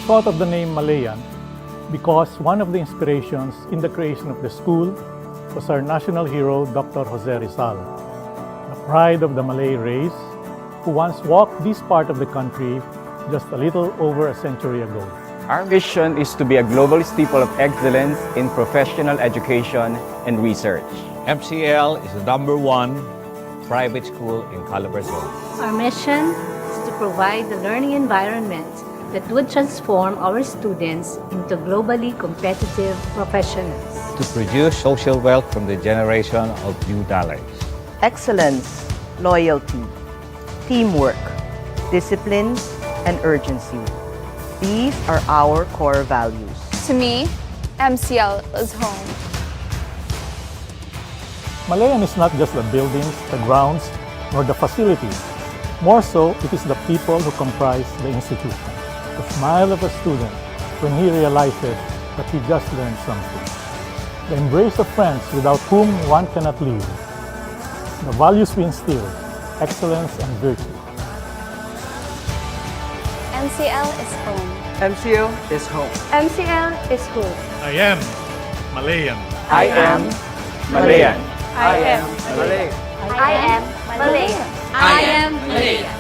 thought of the name Malayan because one of the inspirations in the creation of the school was our national hero, Dr. Jose Rizal, the pride of the Malay race, who once walked this part of the country just a little over a century ago. Our mission is to be a global steeple of excellence in professional education and research. MCL is the #1 private school in Calabarzon. Our mission is to provide the learning environment that would transform our students into globally competitive professionals. To produce social wealth from the generation of new talents. Excellence, loyalty, teamwork, discipline, and urgency. These are our core values. To me, MCL is home. Malayan is not just the buildings, the grounds, nor the facilities. More so, it is the people who comprise the institution. The smile of a student when he realizes that he just learned something. The embrace of friends without whom one cannot live. The values we instill, excellence and virtue. MCL is home. MCL is home. MCL is home. I am Malayan. I am Malayan. I am Malay. I am Malayan. I am Malayan.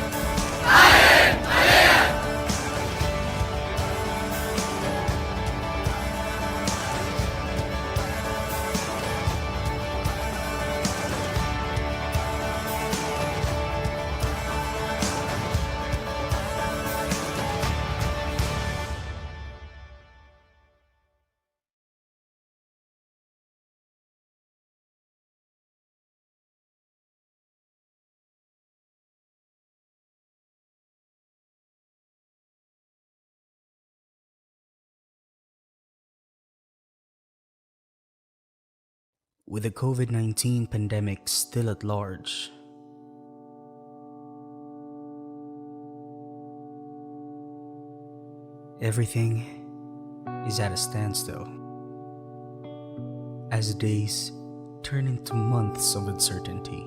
With the COVID-19 pandemic still at large, everything is at a standstill as days turn into months of uncertainty.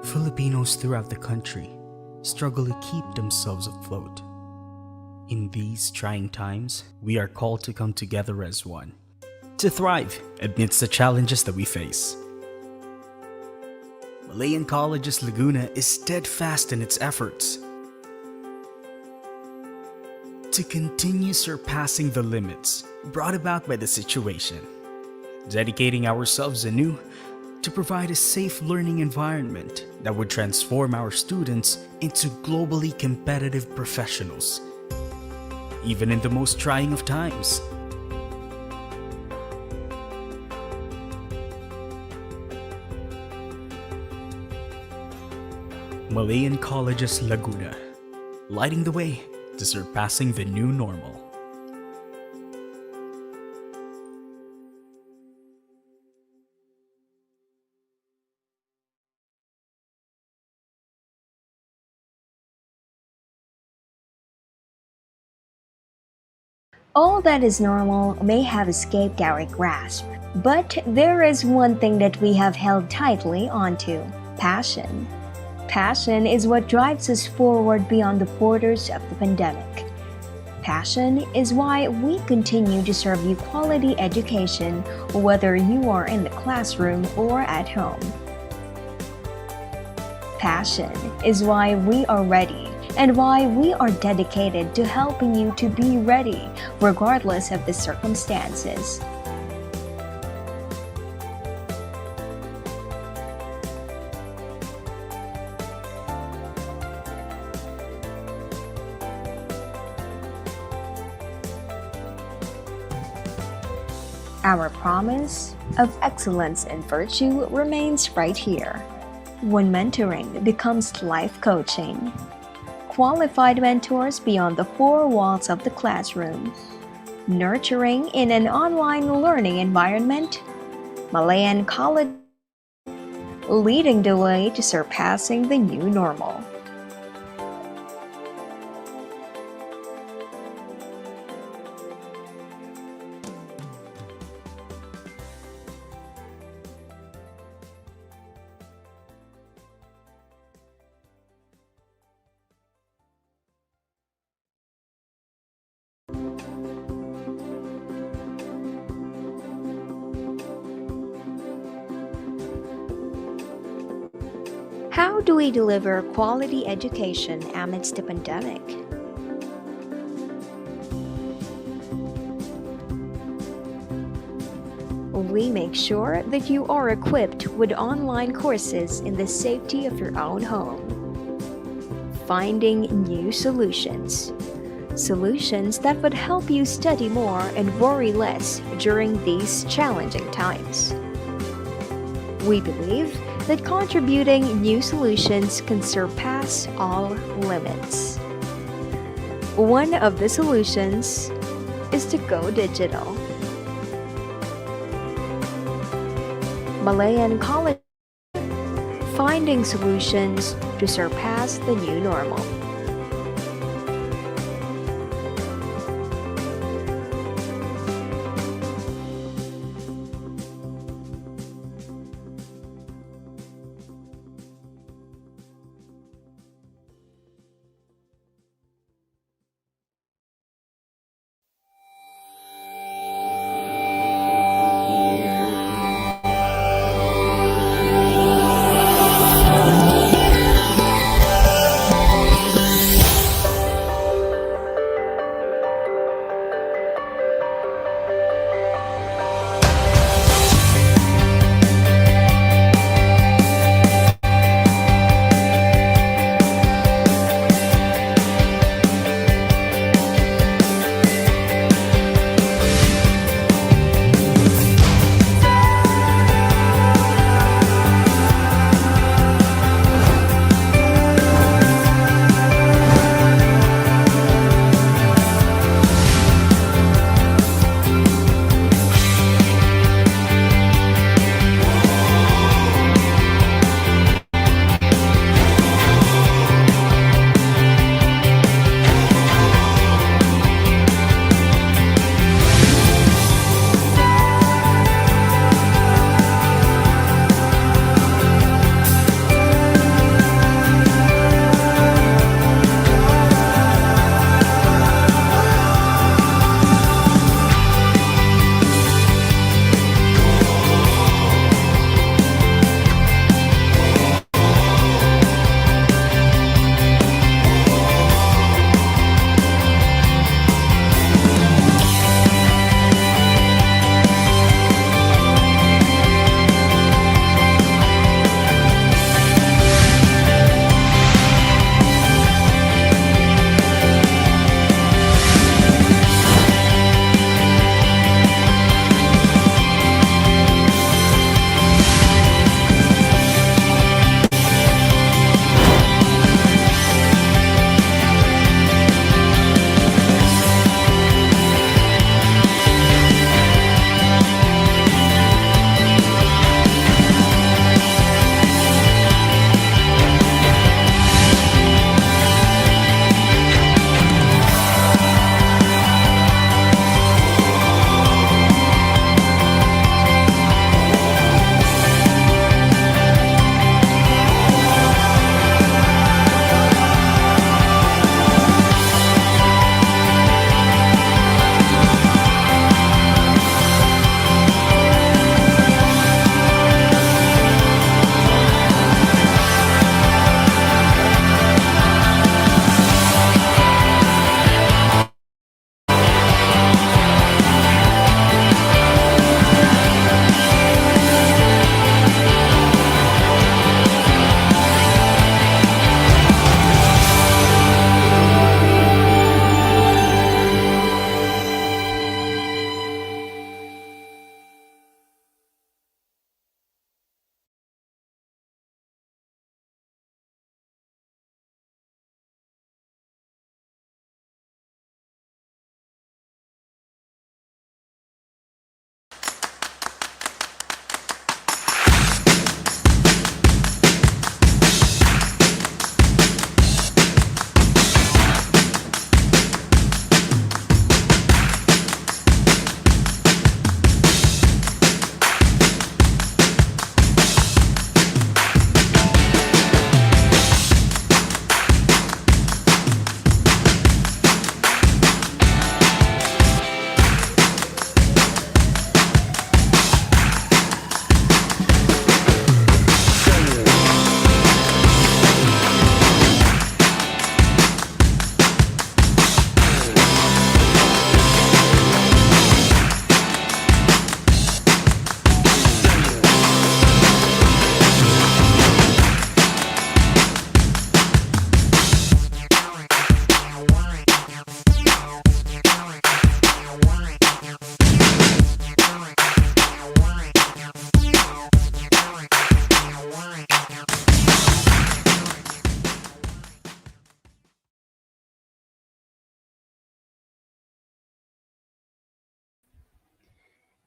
Filipinos throughout the country struggle to keep themselves afloat. In these trying times, we are called to come together as one, to thrive amidst the challenges that we face. Malayan College's Laguna is steadfast in its efforts to continue surpassing the limits brought about by the situation, dedicating ourselves anew to provide a safe learning environment that would transform our students into globally competitive professionals, even in the most trying of times. Malayan College's Laguna, lighting the way to surpassing the new normal. All that is normal may have escaped our grasp, but there is one thing that we have held tightly onto: passion. Passion is what drives us forward beyond the borders of the pandemic. Passion is why we continue to serve you quality education, whether you are in the classroom or at home. Passion is why we are ready and why we are dedicated to helping you to be ready, regardless of the circumstances. Our promise of excellence and virtue remains right here. When mentoring becomes life coaching, qualified mentors beyond the four walls of the classroom, nurturing in an online learning environment, Malayan College leading the way to surpassing the new normal. How do we deliver quality education amidst the pandemic? We make sure that you are equipped with online courses in the safety of your own home. Finding new solutions. Solutions that would help you study more and worry less during these challenging times. We believe that contributing new solutions can surpass all limits. One of the solutions is to go digital. Malayan College, finding solutions to surpass the new normal.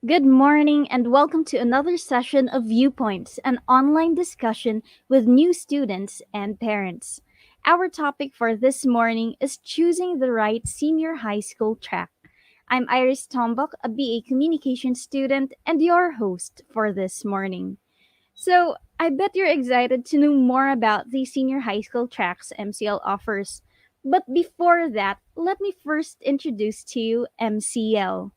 Good morning and welcome to another session of Viewpoints, an online discussion with new students and parents. Our topic for this morning is choosing the right senior high school track. I'm Iris Tombok, a BA Communication student and your host for this morning. So, I bet you're excited to know more about the senior high school tracks MCL offers. But before that, let me first introduce to you MCL.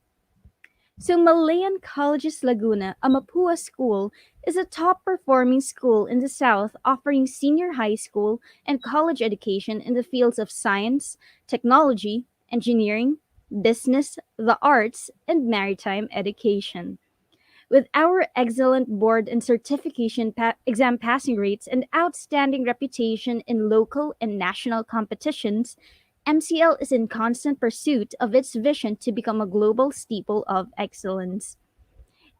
So Malayan Colleges Laguna, a Mapua school, is a top performing school in the South offering senior high school and college education in the fields of science, technology, engineering, business, the arts, and maritime education. With our excellent board and certification exam passing rates and outstanding reputation in local and national competitions, MCL is in constant pursuit of its vision to become a global steeple of excellence.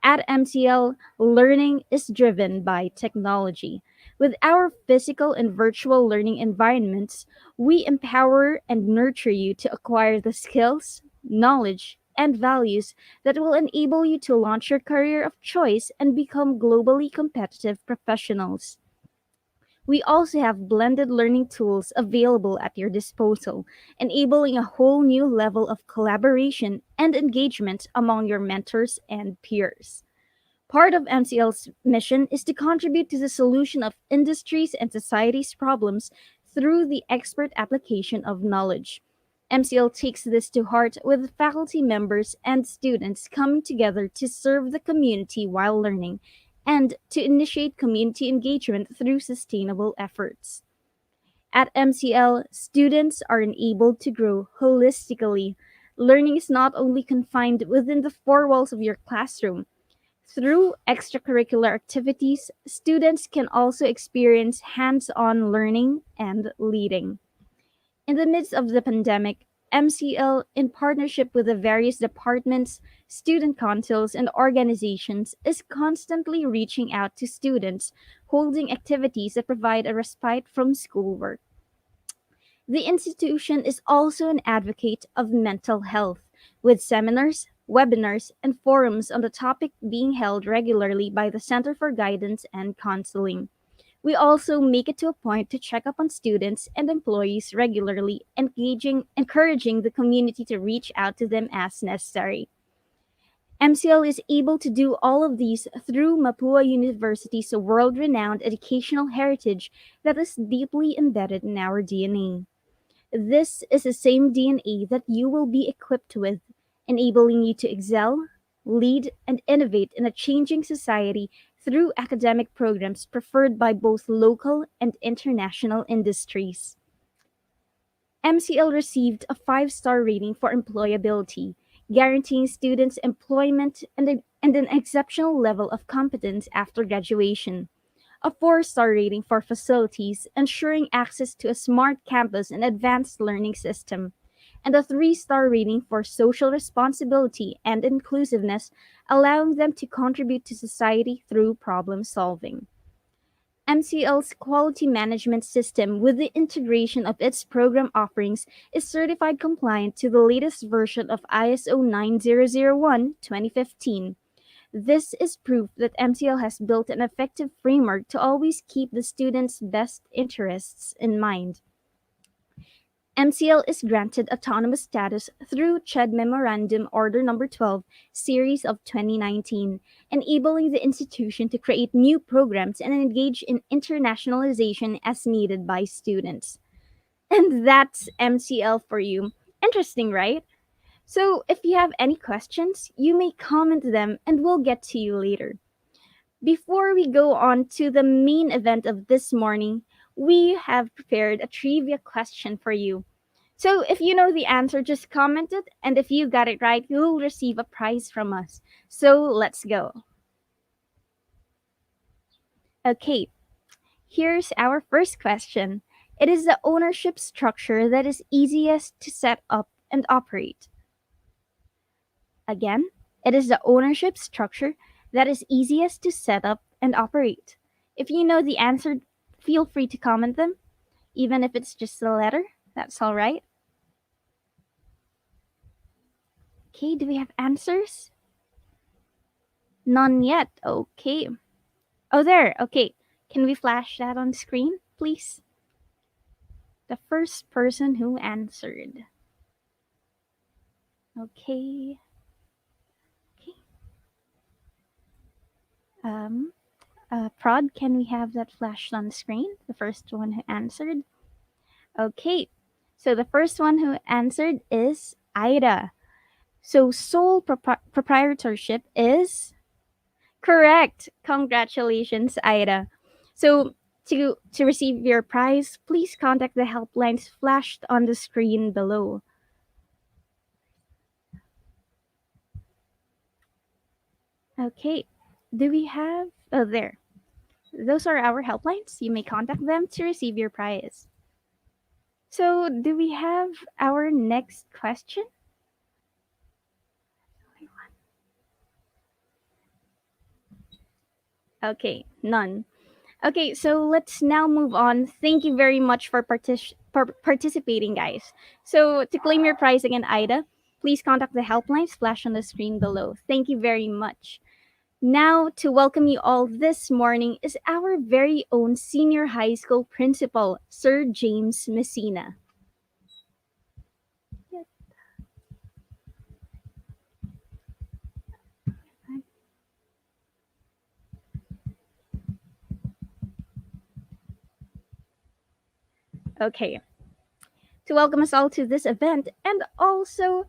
At MCL, learning is driven by technology. With our physical and virtual learning environments, we empower and nurture you to acquire the skills, knowledge, and values that will enable you to launch your career of choice and become globally competitive professionals. We also have blended learning tools available at your disposal, enabling a whole new level of collaboration and engagement among your mentors and peers. Part of MCL's mission is to contribute to the solution of industries and society's problems through the expert application of knowledge. MCL takes this to heart with faculty members and students coming together to serve the community while learning and to initiate community engagement through sustainable efforts. At MCL, students are enabled to grow holistically. Learning is not only confined within the four walls of your classroom. Through extracurricular activities, students can also experience hands on learning and leading. In the midst of the pandemic, MCL, in partnership with the various departments, student councils, and organizations, is constantly reaching out to students, holding activities that provide a respite from schoolwork. The institution is also an advocate of mental health, with seminars, webinars, and forums on the topic being held regularly by the Center for Guidance and Counseling. We also make it to a point to check up on students and employees regularly, encouraging the community to reach out to them as necessary. MCL is able to do all of these through Mapua University's world renowned educational heritage that is deeply embedded in our DNA. This is the same DNA that you will be equipped with, enabling you to excel, lead, and innovate in a changing society through academic programs preferred by both local and international industries. MCL received a 5-star rating for employability, guaranteeing students employment and an exceptional level of competence after graduation. A 4-star rating for facilities, ensuring access to a smart campus and advanced learning system, and a 3-star rating for social responsibility and inclusiveness, allowing them to contribute to society through problem solving. MCL's quality management system, with the integration of its program offerings, is certified compliant to the latest version of ISO 9001 2015. This is proof that MCL has built an effective framework to always keep the students' best interests in mind. MCL is granted autonomous status through CHED Memorandum Order No. 12, Series of 2019, enabling the institution to create new programs and engage in internationalization as needed by students. And that's MCL for you. Interesting, right? So, if you have any questions, you may comment them and we'll get to you later. Before we go on to the main event of this morning, we have prepared a trivia question for you. So, if you know the answer, just comment it, and if you got it right, you'll receive a prize from us. So, let's go. Okay, here's our first question. It is the ownership structure that is easiest to set up and operate. Again, it is the ownership structure that is easiest to set up and operate. If you know the answer, feel free to comment them, even if it's just a letter. That's all right. Okay, do we have answers? None yet. Okay. Oh, there. Okay. Can we flash that on screen, please? The first person who answered. Okay. Okay. Prod, can we have that flashed on screen? The first one who answered. Okay. So the first one who answered is Ida. So sole proprietorship is correct. Congratulations, Ida. So to receive your prize, please contact the helplines flashed on the screen below. Okay. Do we have oh there. Those are our helplines. You may contact them to receive your prize. So, do we have our next question? Okay, none. Okay, so let's now move on. Thank you very much for participating, guys. So, to claim your prize again, Ida, please contact the helplines flashed on the screen below. Thank you very much. Now, to welcome you all this morning is our very own senior high school principal, Sir James Messina. Okay, to welcome us all to this event and also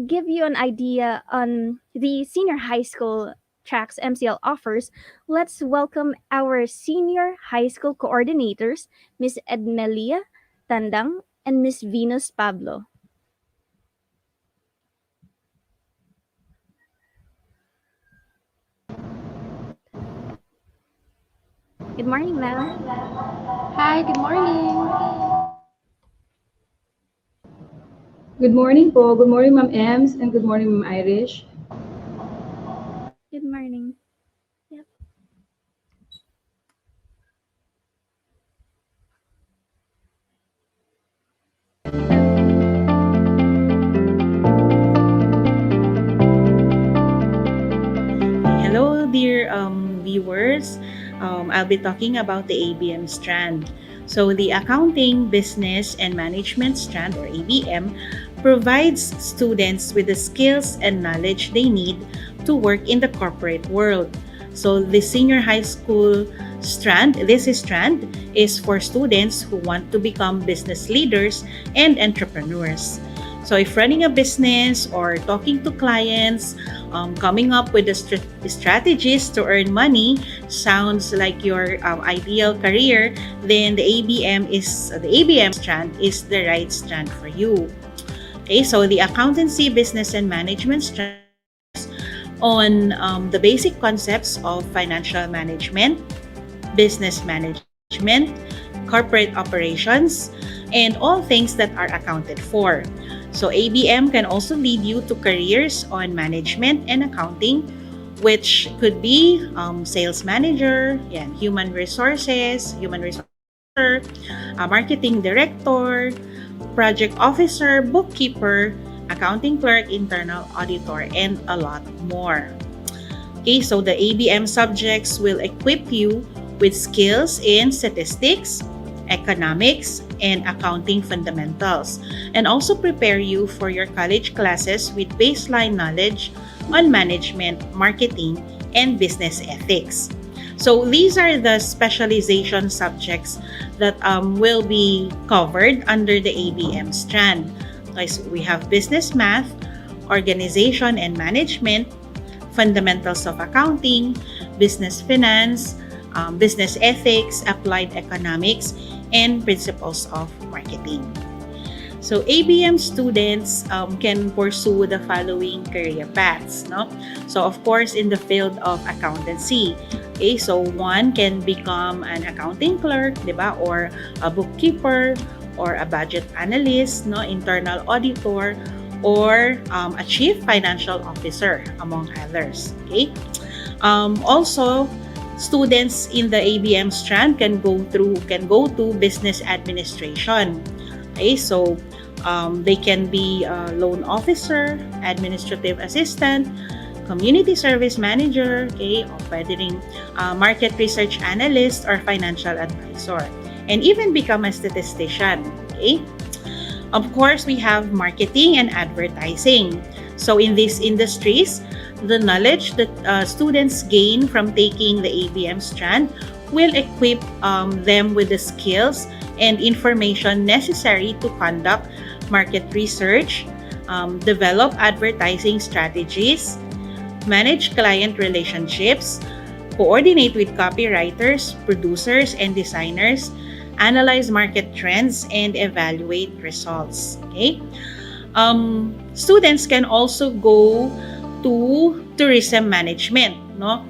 give you an idea on the senior high school tracks MCL offers, let's welcome our senior high school coordinators, Miss Edmelia Tandang and Miss Venus Pablo. Good morning, ma'am. Hi, good morning. Good morning po. Good morning, Ma'am Ems, and good morning, Ma'am Irish. Good morning. Yep. Hello, dear viewers. I'll be talking about the ABM strand. So, the Accounting, Business, and Management strand, or ABM, provides students with the skills and knowledge they need to work in the corporate world. So, the senior high school strand, is for students who want to become business leaders and entrepreneurs. So, if running a business or talking to clients, coming up with the strategies to earn money sounds like your ideal career, then the ABM strand is the right strand for you. Okay, so the accountancy, business, and management strand on the basic concepts of financial management, business management, corporate operations, and all things that are accounted for. So ABM can also lead you to careers on management and accounting, which could be sales manager, human resources, marketing director, project officer, bookkeeper, accounting clerk, internal auditor, and a lot more. Okay, so the ABM subjects will equip you with skills in statistics, economics, and accounting fundamentals, and also prepare you for your college classes with baseline knowledge on management, marketing, and business ethics. So these are the specialization subjects that will be covered under the ABM strand. So we have business math, organization and management, fundamentals of accounting, business finance, business ethics, applied economics, and principles of marketing. So ABM students can pursue the following career paths. No? So of course, in the field of accountancy, okay, so one can become an accounting clerk, diba? Or a bookkeeper, or a budget analyst, no? Internal auditor, or a chief financial officer, among others. Okay. Also, students in the ABM strand can go to business administration. Okay, so they can be a loan officer, administrative assistant, community service manager, okay, o pwede ring market research analyst or financial advisor, and even become a statistician, okay? Of course, we have marketing and advertising. So in these industries, the knowledge that students gain from taking the ABM strand will equip them with the skills and information necessary to conduct market research, develop advertising strategies, manage client relationships, coordinate with copywriters, producers, and designers, analyze market trends, and evaluate results. Okay? Students can also go to tourism management. No,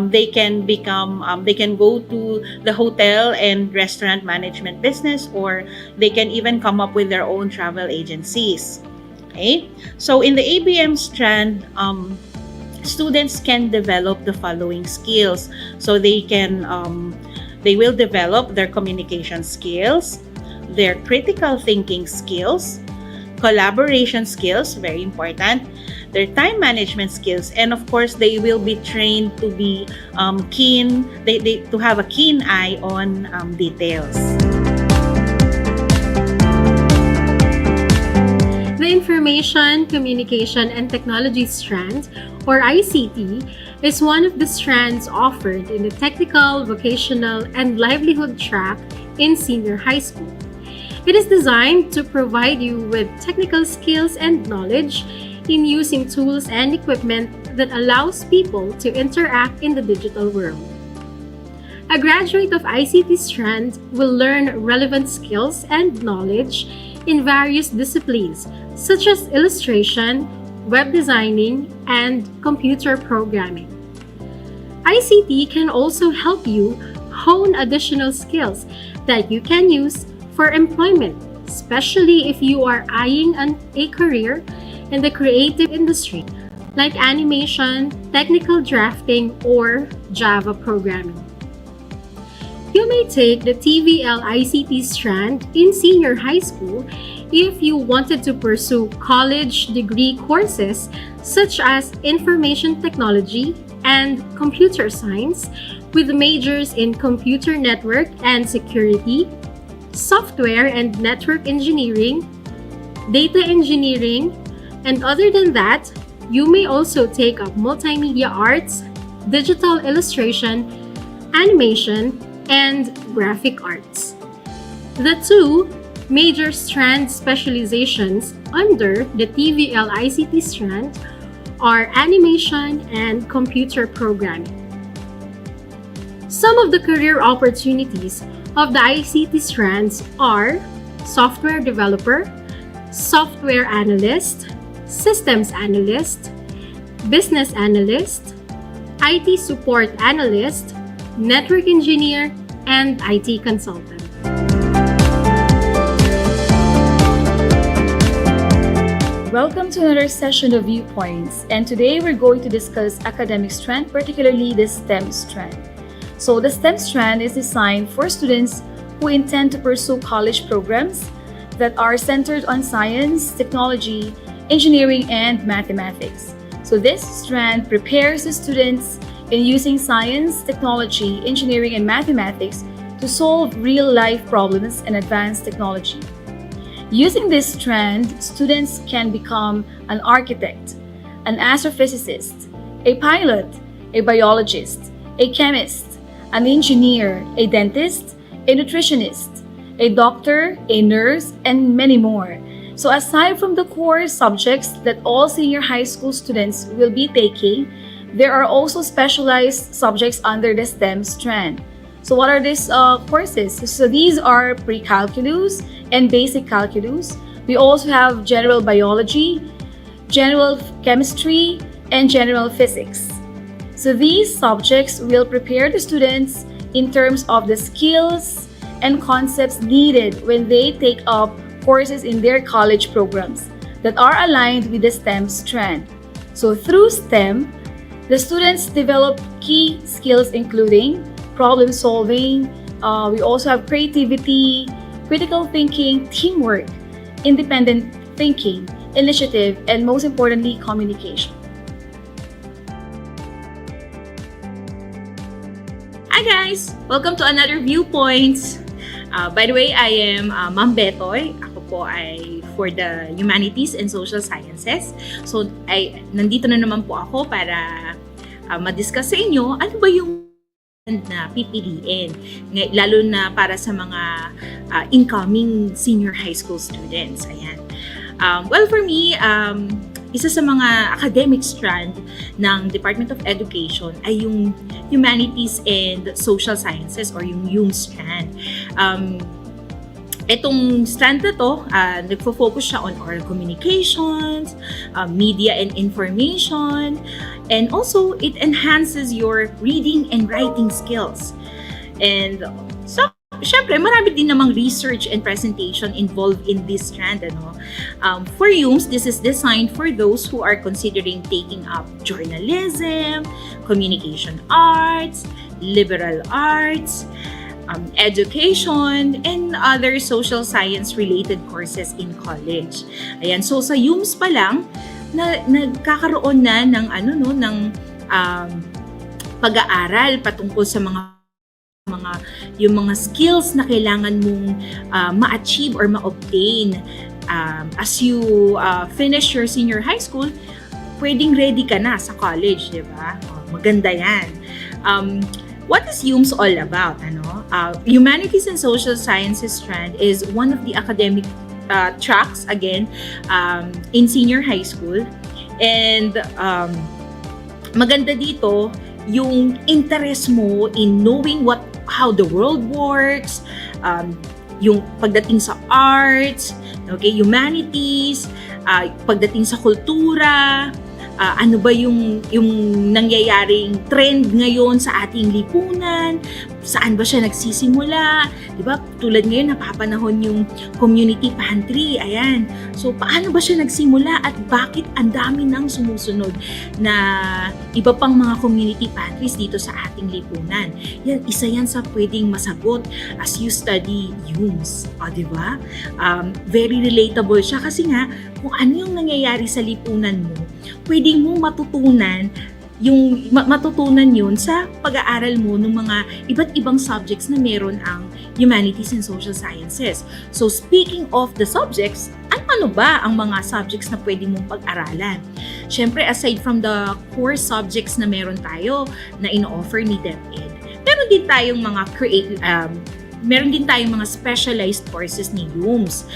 they can go to the hotel and restaurant management business, or they can even come up with their own travel agencies. Okay, so in the ABM strand, students can develop the following skills. So they will develop their communication skills, their critical thinking skills, collaboration skills, very important, their time management skills, and of course, they will be trained to be to have a keen eye on details. The Information, Communication, and Technology strand, or ICT, is one of the strands offered in the Technical, Vocational, and Livelihood track in senior high school. It is designed to provide you with technical skills and knowledge in using tools and equipment that allows people to interact in the digital world. A graduate of ICT strand will learn relevant skills and knowledge in various disciplines such as illustration, web designing, and computer programming. ICT can also help you hone additional skills that you can use for employment, especially if you are eyeing a career in the creative industry like animation, technical drafting, or Java programming. You may take the TVL ICT strand in senior high school if you wanted to pursue college degree courses such as information technology and computer science with majors in computer network and security, software and network engineering, data engineering, and other than that, you may also take up multimedia arts, digital illustration, animation, and graphic arts. The two major strand specializations under the TVL ICT strand are animation and computer programming. Some of the career opportunities of the ICT strands are software developer, software analyst, systems analyst, business analyst, IT support analyst, network engineer, and IT consultant. Welcome to another session of Viewpoints, and today we're going to discuss academic strand, particularly the STEM strand. So the STEM strand is designed for students who intend to pursue college programs that are centered on science, technology, engineering, and mathematics. So this strand prepares the students in using science, technology, engineering, and mathematics to solve real-life problems and advanced technology. Using this strand, students can become an architect, an astrophysicist, a pilot, a biologist, a chemist, an engineer, a dentist, a nutritionist, a doctor, a nurse, and many more. So aside from the core subjects that all senior high school students will be taking, there are also specialized subjects under the STEM strand. So what are these courses? So these are pre-calculus and basic calculus. We also have general biology, general chemistry, and general physics. So these subjects will prepare the students in terms of the skills and concepts needed when they take up courses in their college programs that are aligned with the STEM strand. So through STEM, the students develop key skills including problem solving, we also have creativity, critical thinking, teamwork, independent thinking, initiative, and most importantly, communication. Hi guys! Welcome to another Viewpoints. By the way, I am Ma'am Betoy. Ako po ay for the Humanities and Social Sciences. So, nandito na naman po ako para ma-discuss sa inyo ano ba yung na pipiliin, lalo na para sa mga incoming senior high school students. Ayan. Well, for me, isa sa mga academic strand ng Department of Education ay yung Humanities and Social Sciences or yung HUM strand. Itong strand na to, nagfo-focus siya on oral communications, media and information, and also it enhances your reading and writing skills. And so, syempre, marami din namang research and presentation involved in this strand. For HUMS, this is designed for those who are considering taking up journalism, communication arts, liberal arts, education, and other social science-related courses in college. Ayan, so sa HUMS pa lang, nagkakaroon na ng pag-aaral patungkol sa yung mga skills na kailangan mong ma-achieve or ma-obtain as you finish your senior high school. Pwedeng ready ka na sa college, di ba? Maganda yan. What is HUMS all about? Humanities and Social Sciences strand is one of the academic tracks, again, in senior high school. And maganda dito yung interest mo in knowing how the world works, yung pagdating sa arts, okay, humanities, pagdating sa kultura, ano ba yung nangyayaring trend ngayon sa ating lipunan, saan ba siya nagsisimula, di ba? Tulad ngayon, napapanahon yung community pantry, ayan. So, paano ba siya nagsimula at bakit ang dami nang sumusunod na iba pang mga community pantries dito sa ating lipunan? Yan, isa yan sa pwedeng masagot as you study HUMS, di ba? Very relatable siya kasi nga, kung ano yung nangyayari sa lipunan mo, pwede mo matutunan yun sa pag-aaral mo ng mga iba't ibang subjects na meron ang Humanities and Social Sciences. So speaking of the subjects, ano ba ang mga subjects na pwede mong pag-aralan? Siyempre, aside from the core subjects na meron tayo na ino-offer ni DepEd, meron din tayong mga specialized courses ni HUMS.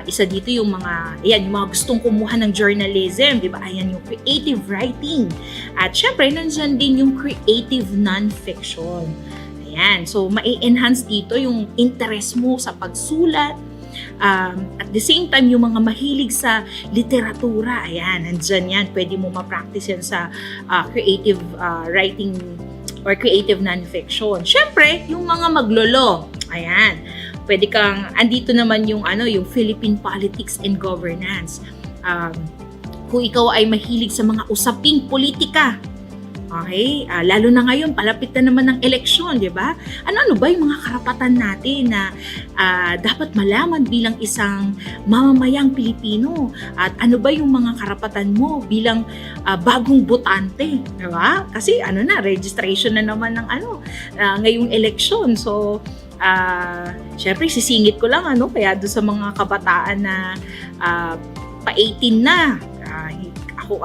Isa dito yung mga gustong kumuha ng journalism, di ba? Ayan yung creative writing. At syempre, nandiyan din yung creative non-fiction. Ayan, so mai-enhance dito yung interest mo sa pagsulat. At the same time, yung mga mahilig sa literatura, ayan, nandyan yan. Pwede mo ma-practice yan sa creative writing or creative non-fiction. Syempre, yung mga maglolo, ayan, pwede kang, andito naman yung Philippine Politics and Governance. Kung ikaw ay mahilig sa mga usaping politika, okay, lalo na ngayon, palapit na naman ng eleksyon, di ba? Ano ba yung mga karapatan natin na dapat malaman bilang isang mamamayang Pilipino? At ano ba yung mga karapatan mo bilang bagong botante, di ba? Kasi registration na naman ng ngayong eleksyon. So, syempre, sisingit ko lang, kaya doon sa mga kabataan na pa-18 na, ako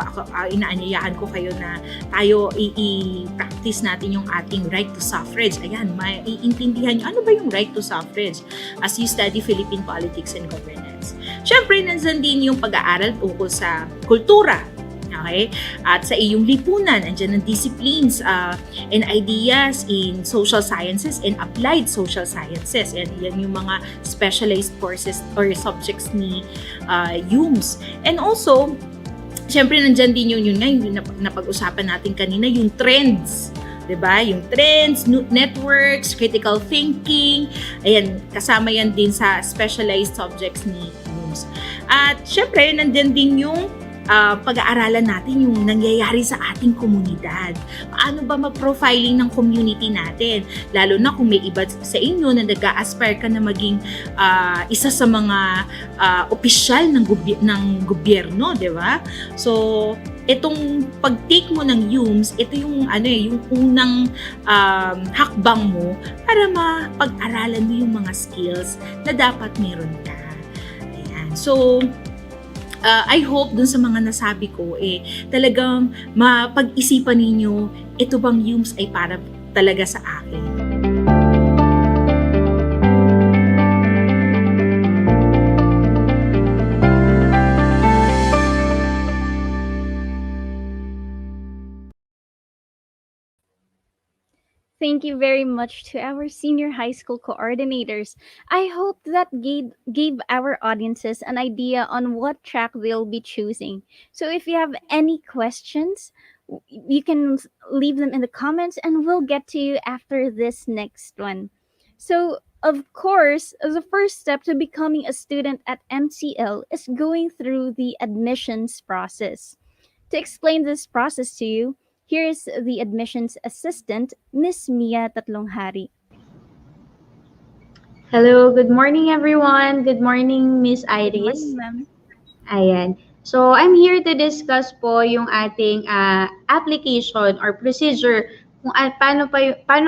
inaanyayahan ko kayo na tayo i-practice natin yung ating right to suffrage. Ayan, maiintindihan nyo ano ba yung right to suffrage as you study Philippine Politics and Governance. Siyempre, nandiyan din yung pag-aaral tungkol sa kultura. Okay? At sa iyong lipunan, andyan ang disciplines and ideas in social sciences and applied social sciences. And yan yung mga specialized courses or subjects ni HUMS. And also, siyempre, nandyan din yung napag-usapan natin kanina, yung trends. Diba? Yung trends, networks, critical thinking. Ayan, kasama yan din sa specialized subjects ni HUMS. At syempre, nandyan din yung pag-aaralan natin yung nangyayari sa ating komunidad. Paano ba mag-profiling ng community natin? Lalo na kung may iba sa inyo na nag-a-aspire ka na maging isa sa mga opisyal ng gobyerno, di ba? So, itong pag-take mo ng UMS, ito yung yung unang hakbang mo para mapag-aralan mo yung mga skills na dapat meron ka. Ayan. So, I hope dun sa mga nasabi ko, talagang mapag-isipan ninyo, ito bang UMS ay para talaga sa akin. Thank you very much to our senior high school coordinators. I hope that gave our audiences an idea on what track they'll be choosing. So if you have any questions, you can leave them in the comments and we'll get to you after this next one. So, of course, the first step to becoming a student at MCL is going through the admissions process. To explain this process to you, here is the admissions assistant, Miss Mia Tatlonghari. Hello, good morning everyone. Good morning, Miss Iris. Good morning, ma'am. Ayan. So, I'm here to discuss po yung ating application or procedure kung paano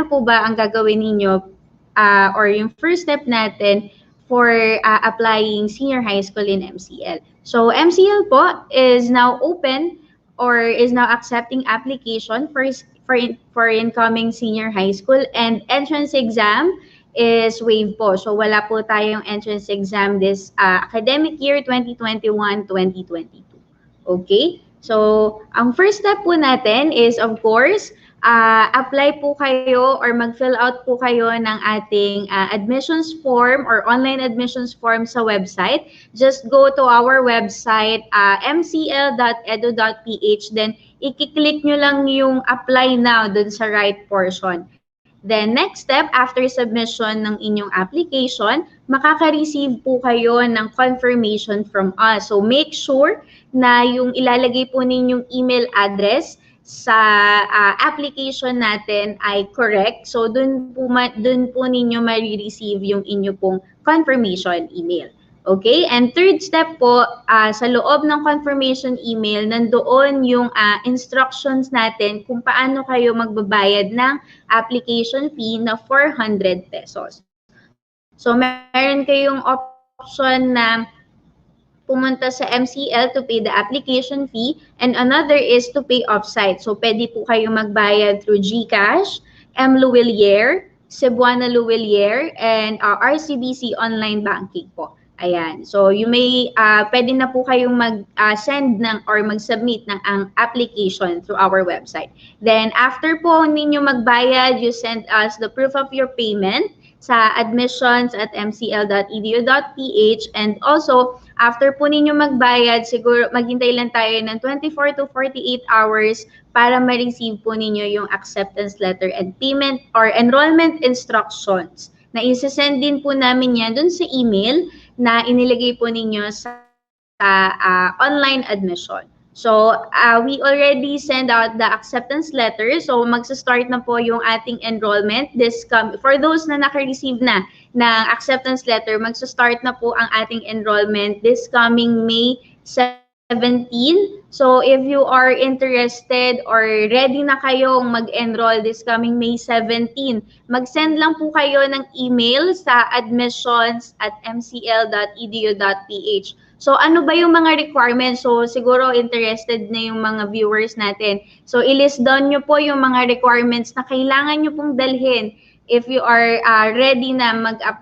po ba ang gagawin ninyo or yung first step natin for applying senior high school in MCL. So, MCL po is now open or is now accepting application for incoming senior high school, and entrance exam is waived po. So wala po tayong entrance exam this academic year 2021-2022. Okay? So ang first step po natin is, of course, apply po kayo or mag-fill out po kayo ng ating admissions form or online admissions form sa website. Just go to our website, mcl.edu.ph, then i-click nyo lang yung apply now dun sa right portion. Then next step, after submission ng inyong application, makaka-receive po kayo ng confirmation from us. So make sure na yung ilalagay po ninyong email address sa application natin ay correct. So dun po ninyo ma-receive yung inyo pong confirmation email. Okay? And third step po, sa loob ng confirmation email, nandoon yung instructions natin kung paano kayo magbabayad ng application fee na 400 pesos. So meron kayong option na pumunta sa MCL to pay the application fee, and another is to pay offsite. So pwede po kayo magbayad through GCash, Luwilier, Cebuana Luwilier, and RCBC online banking po. Ayan. So you may pwede na po kayong mag-send or mag-submit ng ang application through our website. Then after po ninyo magbayad, you send us the proof of your payment sa admissions@mcl.edu.ph, and also after po ninyo magbayad, siguro maghintay lang tayo ng 24 to 48 hours para ma-receive po ninyo yung acceptance letter and payment or enrollment instructions. Na isa-send din po namin yan dun sa email na inilagay po ninyo sa online admission. So, we already send out the acceptance letter. So, magsa-start na po yung ating enrollment. For those na naka-receive na ng acceptance letter, magsa-start na po ang ating enrollment this coming May 17. So, if you are interested or ready na kayong mag-enroll this coming May 17, mag-send lang po kayo ng email sa admissions@mcl.edu.ph. So, ano ba yung mga requirements? So, siguro interested na yung mga viewers natin. So, i-list down nyo po yung mga requirements na kailangan nyo pong dalhin if you are ready na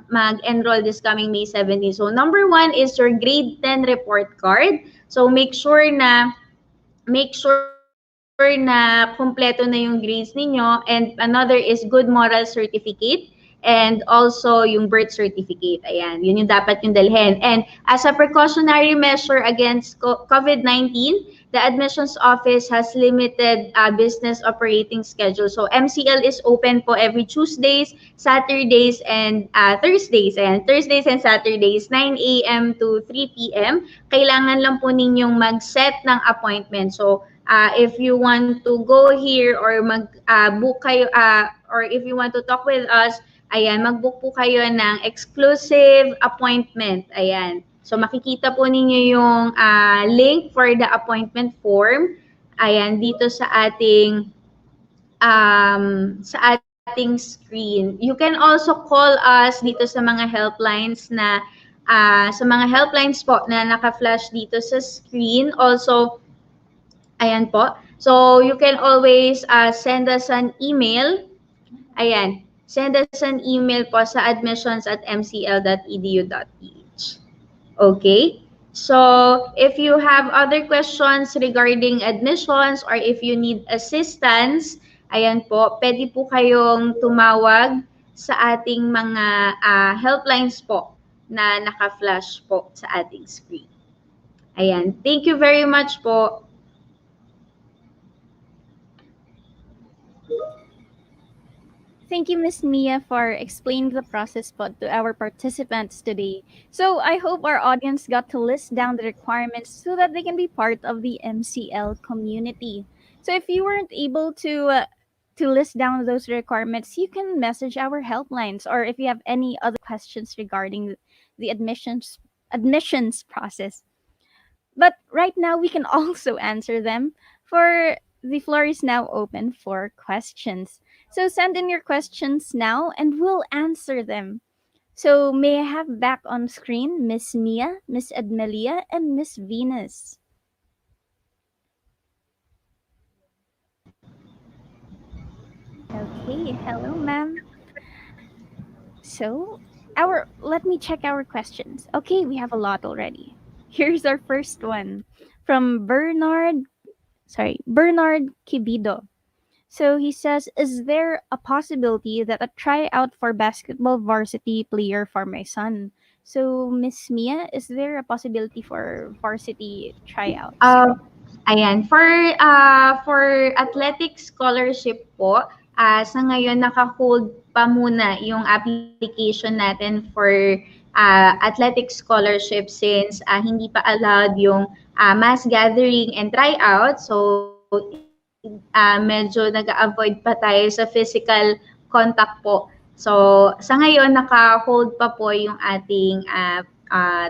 mag-enroll this coming May 17. So, number 1 is your grade 10 report card. So, make sure na kompleto na yung grades ninyo. And another is good moral certificate. And also yung birth certificate. Ayan, yun yung dapat yung dalhin. And as a precautionary measure against COVID-19, the admissions office has limited business operating schedule. So MCL is open po every Tuesdays, Saturdays, and Thursdays. Ayan, Thursdays and Saturdays, 9 a.m. to 3 p.m. Kailangan lang po ninyong mag-set ng appointment. So if you want to go here or mag-book kayo, or if you want to talk with us, ayan, mag-book po kayo ng exclusive appointment. Ayan. So, makikita po ninyo yung link for the appointment form. Ayan, dito sa ating screen. You can also call us dito sa mga helplines sa mga helplines po na naka-flash dito sa screen. Also, ayan po. So, you can always send us an email. Ayan. Send us an email po sa admissions@mcl.edu.ph. Okay? So, if you have other questions regarding admissions or if you need assistance, ayan po, pwede po kayong tumawag sa ating mga helplines po na naka-flash po sa ating screen. Ayan. Thank you very much po. Thank you, Miss Mia, for explaining the process po to our participants today. So I hope our audience got to list down the requirements so that they can be part of the MCL community. So if you weren't able to list down those requirements, you can message our helplines, or if you have any other questions regarding the admissions process. But right now, we can also answer them. For the floor is now open for questions. So send in your questions now and we'll answer them. So may I have back on screen Miss Mia, Miss Edmelia, and Miss Venus. Okay, hello ma'am. So let me check our questions. Okay, we have a lot already. Here's our first one from Bernard Kibido. So he says, is there a possibility that a tryout for basketball varsity player for my son? So Miss Mia, is there a possibility for varsity tryouts? Ayan, for athletic scholarship po, sa ngayon naka-hold pa muna yung application natin for athletic scholarship since hindi pa allowed yung mass gathering and tryout. So medyo nag-avoid pa tayo sa physical contact po. So sa ngayon naka-hold pa po yung ating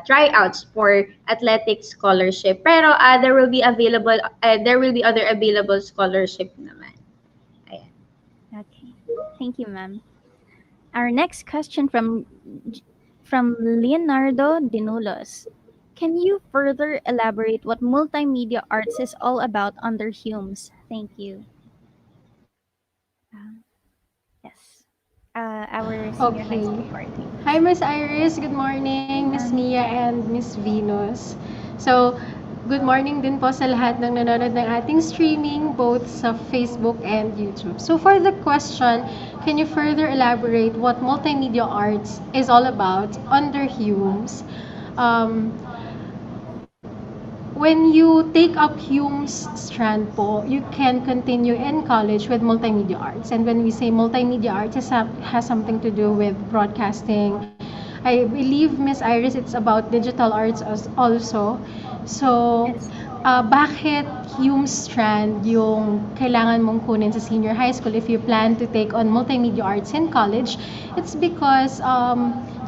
tryouts for athletic scholarship. Pero there will be other available scholarship naman. Ayan. Okay. Thank you, ma'am. Our next question from Leonardo Dinulos. Can you further elaborate what multimedia arts is all about under Humes? Thank you. Yes. Our senior high school party. Hi, Miss Iris. Good morning, Miss Mia and Miss Venus. So, good morning din po sa lahat ng nanonood ng ating streaming, both sa Facebook and YouTube. So, for the question, can you further elaborate what multimedia arts is all about under Humes? When you take up Hume's strand po, you can continue in college with multimedia arts. And when we say multimedia arts, it has something to do with broadcasting. I believe, Miss Iris, it's about digital arts also. So, bakit Hume's strand yung kailangan mong kunin sa senior high school if you plan to take on multimedia arts in college? It's because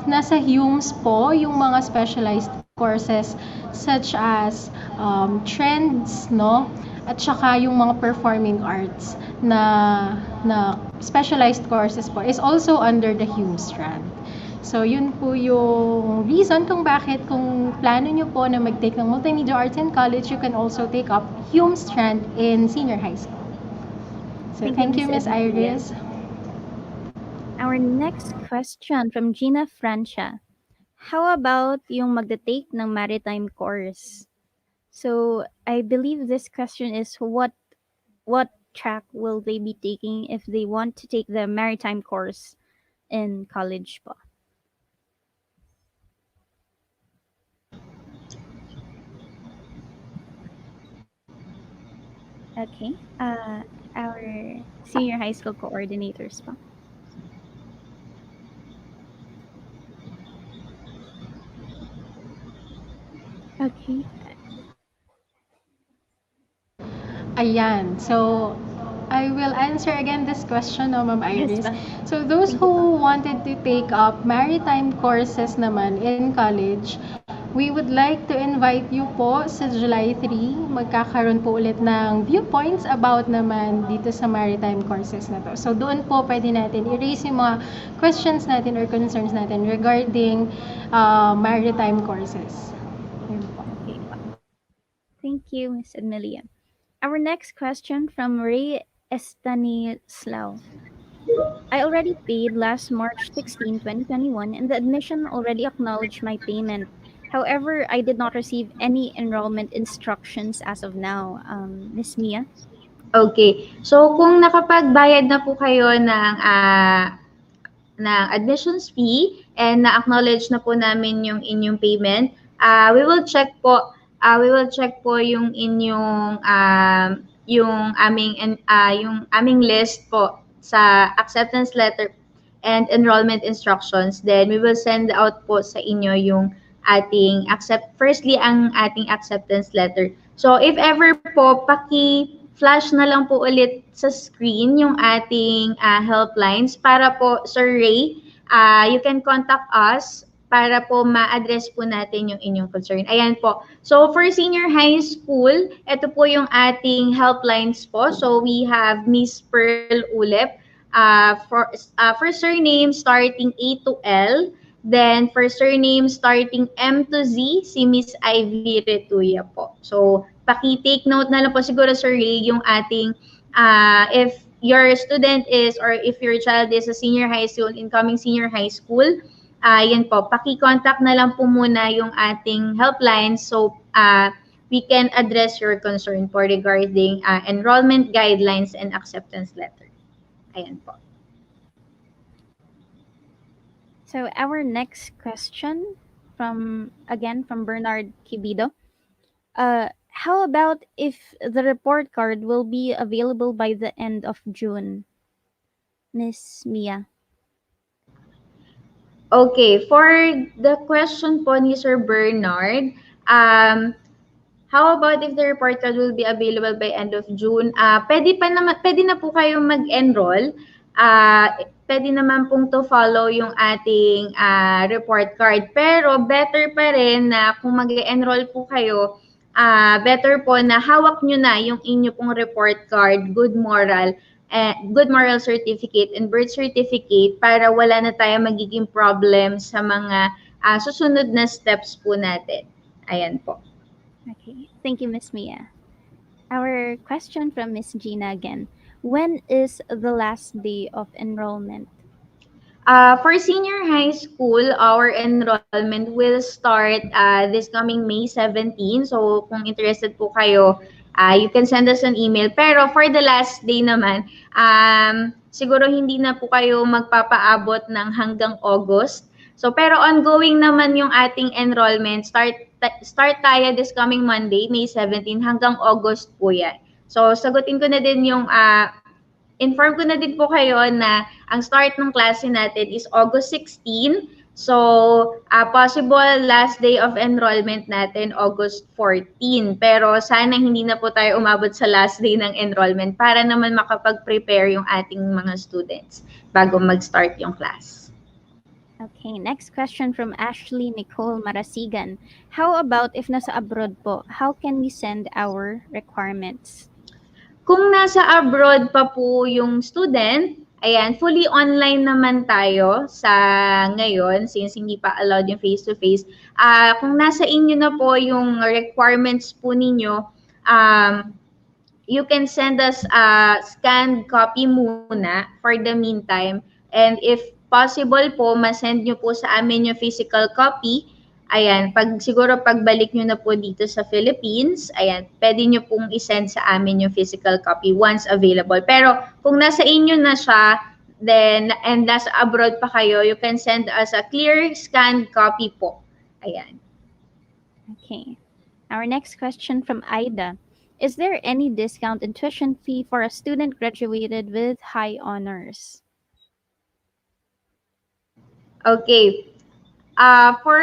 nasa Hume's po yung mga specialized courses such as trends, no? At saka yung mga performing arts na specialized courses po is also under the Hume strand. So yun po yung reason kung bakit kung plano nyo po na mag-take ng multimedia arts in college, you can also take up Hume strand in senior high school. So thank you, Miss Iris. Our next question from Gina Francia. How about yung magde-take ng maritime course? So, I believe this question is what track will they be taking if they want to take the maritime course in college po? Okay. Our senior high school coordinators po. Okay. Ayan. So, I will answer again this question, no, Ma'am Iris. So, those who wanted to take up maritime courses naman in college, We would like to invite you po sa July 3. Magkakaroon po ulit ng viewpoints about naman dito sa maritime courses na to. So doon po pwede natin i-raise yung mga questions natin or concerns natin regarding maritime courses. Yun po. Okay. Thank you, Ms. Amelia. Our next question from Ray Estanislao. I already paid last March 16, 2021, and the admission already acknowledged my payment. However, I did not receive any enrollment instructions as of now. Miss Mia? Okay. So, kung nakapagbayad na po kayo ng admissions fee and na-acknowledge na po namin yung inyong payment, we will check po yung inyong yung aming list po sa acceptance letter and enrollment instructions. Then we will send out po sa inyo yung ating ang ating acceptance letter. So if ever po, paki-flash na lang po ulit sa screen yung ating helplines para po, Sir Ray, you can contact us para po ma-address po natin yung inyong concern. Ayan po. So for senior high school, ito po yung ating helplines po. So we have Miss Pearl Ulep for surname starting A to L. Then, for surname starting M to Z, si Miss Ivy Retuya po. So, paki-take note na lang po siguro, Sir Ray, yung ating, if your student is, or if your child is a senior high school, incoming senior high school, yan po, paki-contact na lang po muna yung ating helpline so we can address your concern po regarding enrollment guidelines and acceptance letter. Ayan po. So our next question from Bernard Kibido. How about if the report card will be available by the end of June? Miss Mia. Okay, for the question po ni Sir Bernard, how about if the report card will be available by end of June? Pwede na po kayo mag-enroll. Pwede naman pong to follow yung ating report card. Pero better pa rin na kung mag-enroll po kayo, better po na hawak nyo na yung inyo pong report card, good moral certificate and birth certificate para wala na tayo magiging problem sa mga susunod na steps po natin. Ayan po. Okay. Thank you, Miss Mia. Our question from Miss Gina again. When is the last day of enrollment? For senior high school, our enrollment will start this coming May 17. So, kung interested po kayo, you can send us an email. Pero for the last day naman, siguro hindi na po kayo magpapaabot ng hanggang August. So, pero ongoing naman yung ating enrollment. Start tayo this coming Monday, May 17, hanggang August po yan. So, sagutin ko na din yung, inform ko na din po kayo na ang start ng klase natin is August 16. So, possible last day of enrollment natin, August 14. Pero sana hindi na po tayo umabot sa last day ng enrollment para naman makapag-prepare yung ating mga students bago mag-start yung class. Okay, next question from Ashley Nicole Marasigan. How about if nasa abroad po, how can we send our requirements? Kung nasa abroad pa po yung student, ayan, fully online naman tayo sa ngayon since hindi pa allowed yung face-to-face. Kung nasa inyo na po yung requirements po ninyo, you can send us a scanned copy muna for the meantime. And if possible po, masend nyo po sa amin yung physical copy. Ayan, siguro pagbalik nyo na po dito sa Philippines, ayan, pwede nyo pong isend sa amin yung physical copy once available. Pero kung nasa inyo na siya, then, and nasa abroad pa kayo, you can send us a clear scanned copy po. Ayan. Okay. Our next question from Aida. Is there any discount in tuition fee for a student graduated with high honors? Okay. For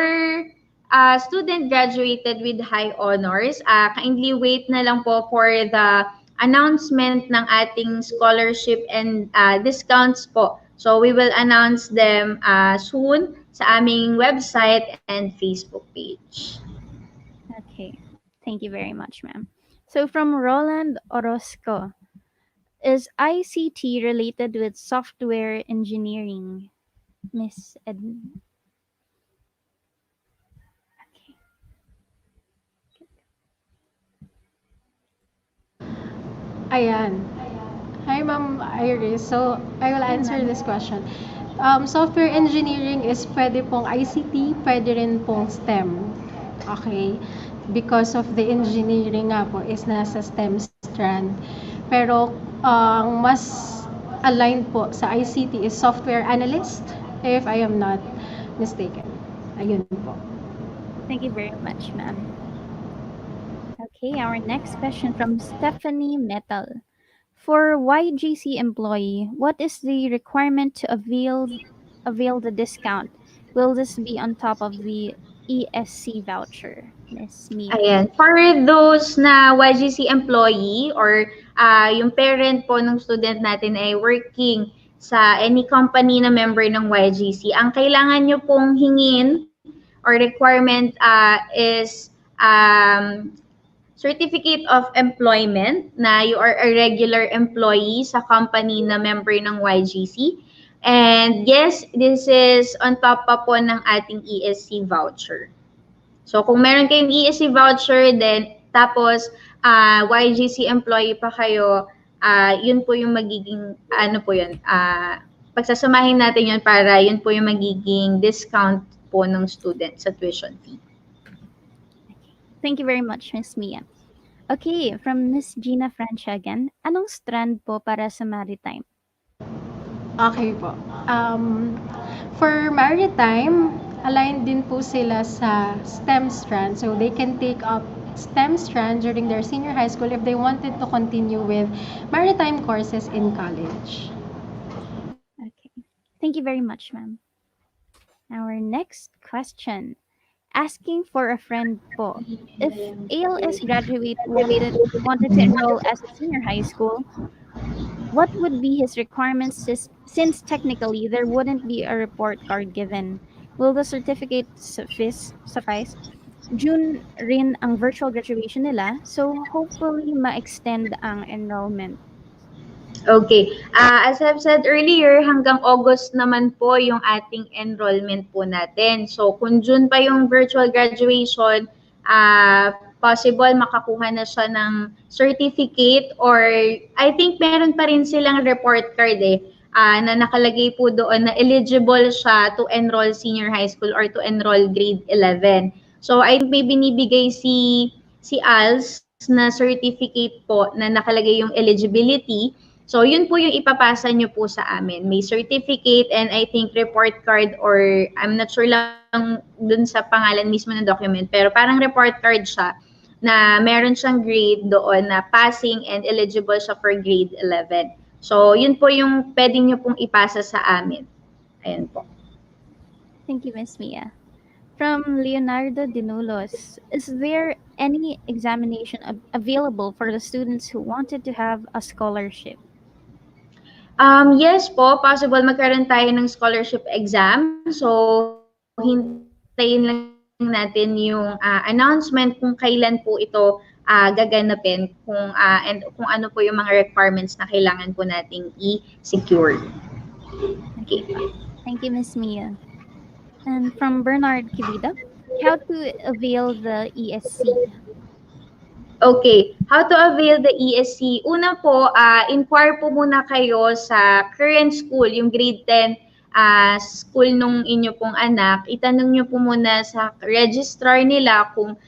student graduated with high honors, kindly wait na lang po for the announcement ng ating scholarship and discounts po. So we will announce them soon sa aming website and Facebook page. Okay. Thank you very much, ma'am. So from Roland Orozco, is ICT related with software engineering? Miss Ed. Ayan. Hi, Ma'am Iris. So, I will answer this question. Software engineering is pwede pong ICT, pwede rin pong STEM. Okay? Because of the engineering nga po is nasa STEM strand. Pero, ang mas aligned po sa ICT is software analyst, if I am not mistaken. Ayun po. Thank you very much, ma'am. Okay, our next question from Stephanie Metal. For YGC employee, what is the requirement to avail the discount? Will this be on top of the ESC voucher, Miss Mia? Ayan. For those na YGC employee or yung parent po ng student natin ay working sa any company na member ng YGC, ang kailangan nyo pong hingin or requirement is certificate of employment na you are a regular employee sa company na member ng YGC. And yes, this is on top pa po ng ating ESC voucher. So kung meron kayong ESC voucher, then tapos YGC employee pa kayo, yun po yung magiging, pagsasamahin natin yun para yun po yung magiging discount po ng student sa tuition fee. Thank you very much, Miss Mia. Okay, from Miss Gina Francia again, anong strand po para sa maritime? Okay po. For maritime, aligned din po sila sa STEM strand. So they can take up STEM strand during their senior high school if they wanted to continue with maritime courses in college. Okay. Thank you very much, ma'am. Our next question. Asking for a friend po. If ALS graduate wanted to enroll as a senior high school, what would be his requirements since technically there wouldn't be a report card given? Will the certificate suffice? June rin ang virtual graduation nila, so hopefully ma-extend ang enrollment. Okay. As I've said earlier, hanggang August naman po yung ating enrollment po natin. So kung June pa yung virtual graduation, possible makakuha na siya ng certificate or I think meron pa rin silang report card na nakalagay po doon na eligible siya to enroll senior high school or to enroll grade 11. So I think may binibigay si ALS na certificate po na nakalagay yung eligibility. So yun po yung ipapasa nyo po sa amin. May certificate and I think report card or I'm not sure lang dun sa pangalan mismo ng document pero parang report card siya na meron siyang grade doon na passing and eligible siya for grade 11. So yun po yung pwedeng nyo pong ipasa sa amin. Ayan po. Thank you, Ms. Mia. From Leonardo Dinulos, is there any examination available for the students who wanted to have a scholarship? Yes po, possible magkaroon tayo ng scholarship exam. So, hintayin lang natin yung announcement kung kailan po ito gaganapin and kung ano po yung mga requirements na kailangan po nating i-secure. Okay. Thank you, Ms. Mia. And from Bernard Kibida, how to avail the ESC? Okay, how to avail the ESC? Una po, inquire po muna kayo sa current school, yung grade 10 school nung inyo pong anak. Itanong nyo po muna sa registrar nila kung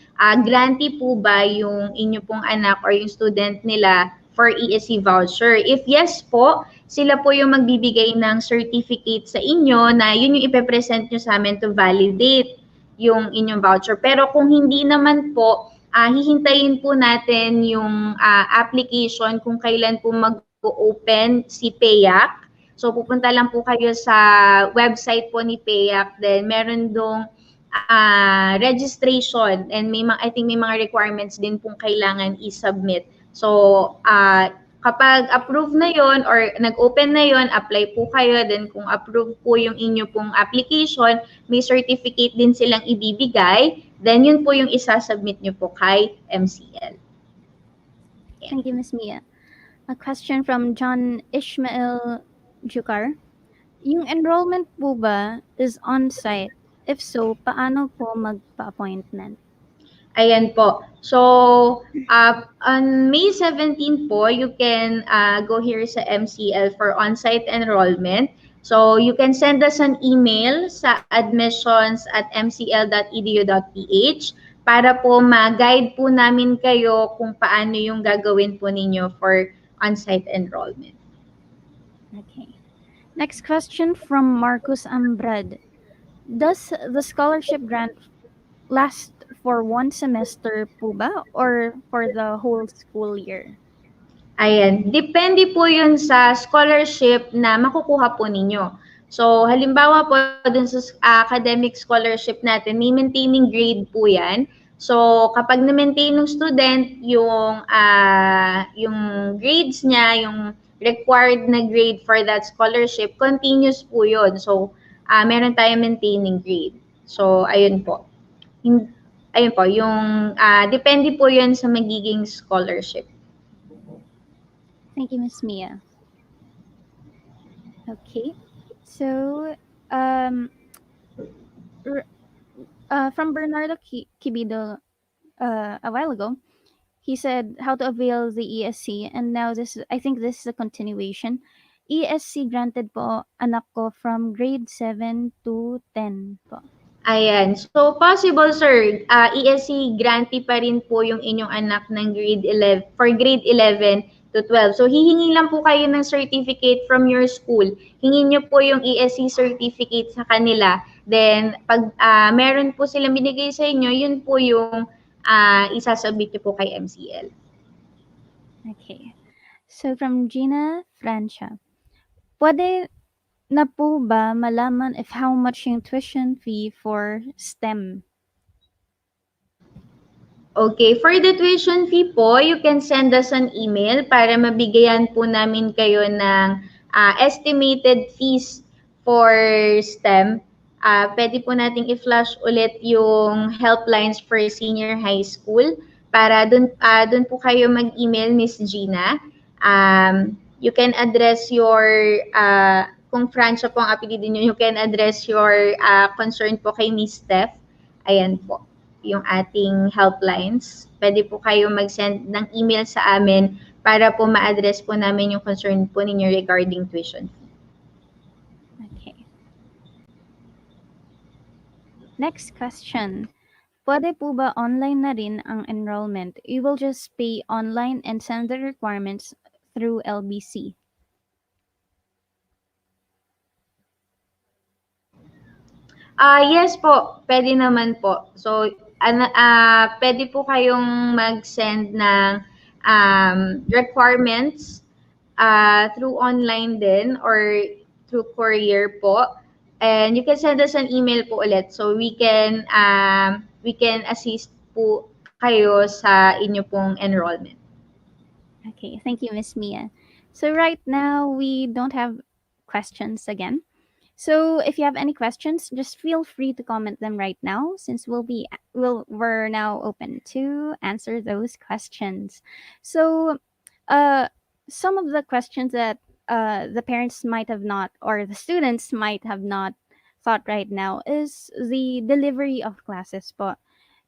grantee po ba yung inyo pong anak or yung student nila for ESC voucher. If yes po, sila po yung magbibigay ng certificate sa inyo na yun yung ipepresent nyo sa amin to validate yung inyong voucher. Pero kung hindi naman po, hihintayin po natin yung application kung kailan po mag-open si PAYAC. So pupunta lang po kayo sa website po ni PAYAC. Then meron dong registration and I think may mga requirements din pong kailangan i-submit. So Kapag approve na yon or nag-open na yon, apply po kayo. Then kung approve po yung inyo pong application, may certificate din silang ibibigay. Then yun po yung isasubmit nyo po kay MCL. Thank you, Ms. Mia. A question from John Ishmael Jukar. Yung enrollment po ba is on-site? If so, paano po magpa-appointment? Ayan po. So, on May 17 po, you can go here sa MCL for on-site enrollment. So, you can send us an email sa admissions@mcl.edu.ph para po ma-guide po namin kayo kung paano yung gagawin po ninyo for on-site enrollment. Okay. Next question from Marcus Ambrad. Does the scholarship grant last for one semester po ba or for the whole school year? Ayan, depende po yun sa scholarship na makukuha po ninyo. So, halimbawa po dun sa academic scholarship natin, may maintaining grade po yan. So, kapag na-maintain ng student yung grades niya, yung required na grade for that scholarship, continuous po yun. So, meron tayong maintaining grade. So, ayun po. Ayun po, yung depende po yun sa magiging scholarship. Thank you, Ms. Mia. Okay. So, from Bernardo Kibido a while ago, he said how to avail the ESC, and now I think this is a continuation. ESC granted po anak ko from grade 7 to 10 po. Ayan. So, possible, sir. ESC grantee pa rin po yung inyong anak ng grade 11, for grade 11 to 12. So, hihingi lang po kayo ng certificate from your school. Hingin nyo po yung ESC certificate sa kanila. Then, pag meron po silang binigay sa inyo, yun po yung isasubmit nyo po kay MCL. Okay. So, from Gina Francia. Pwede na po ba malaman if how much yung tuition fee for STEM? Okay, for the tuition fee po, you can send us an email para mabigayan po namin kayo ng estimated fees for STEM. Pwede po nating i-flash ulit yung helplines for senior high school para dun po kayo mag-email, Miss Gina. You can address your kung Francia po ang apelido niyo, you can address your concern po kay Miss Steph. Ayan po, yung ating helplines. Pwede po kayo mag-send ng email sa amin para po ma-address po namin yung concern po ninyo regarding tuition fee. Okay. Next question. Pwede po ba online na rin ang enrollment? You will just pay online and send the requirements through LBC. Yes po, pwede naman po. So, pwede po kayong mag-send ng requirements through online din or through courier po. And you can send us an email po ulit so we can assist po kayo sa inyo pong enrollment. Okay, thank you, Miss Mia. So right now we don't have questions again. So if you have any questions, just feel free to comment them right now since we're now open to answer those questions. So some of the questions that the parents might have not or the students might have not thought right now is the delivery of classes po.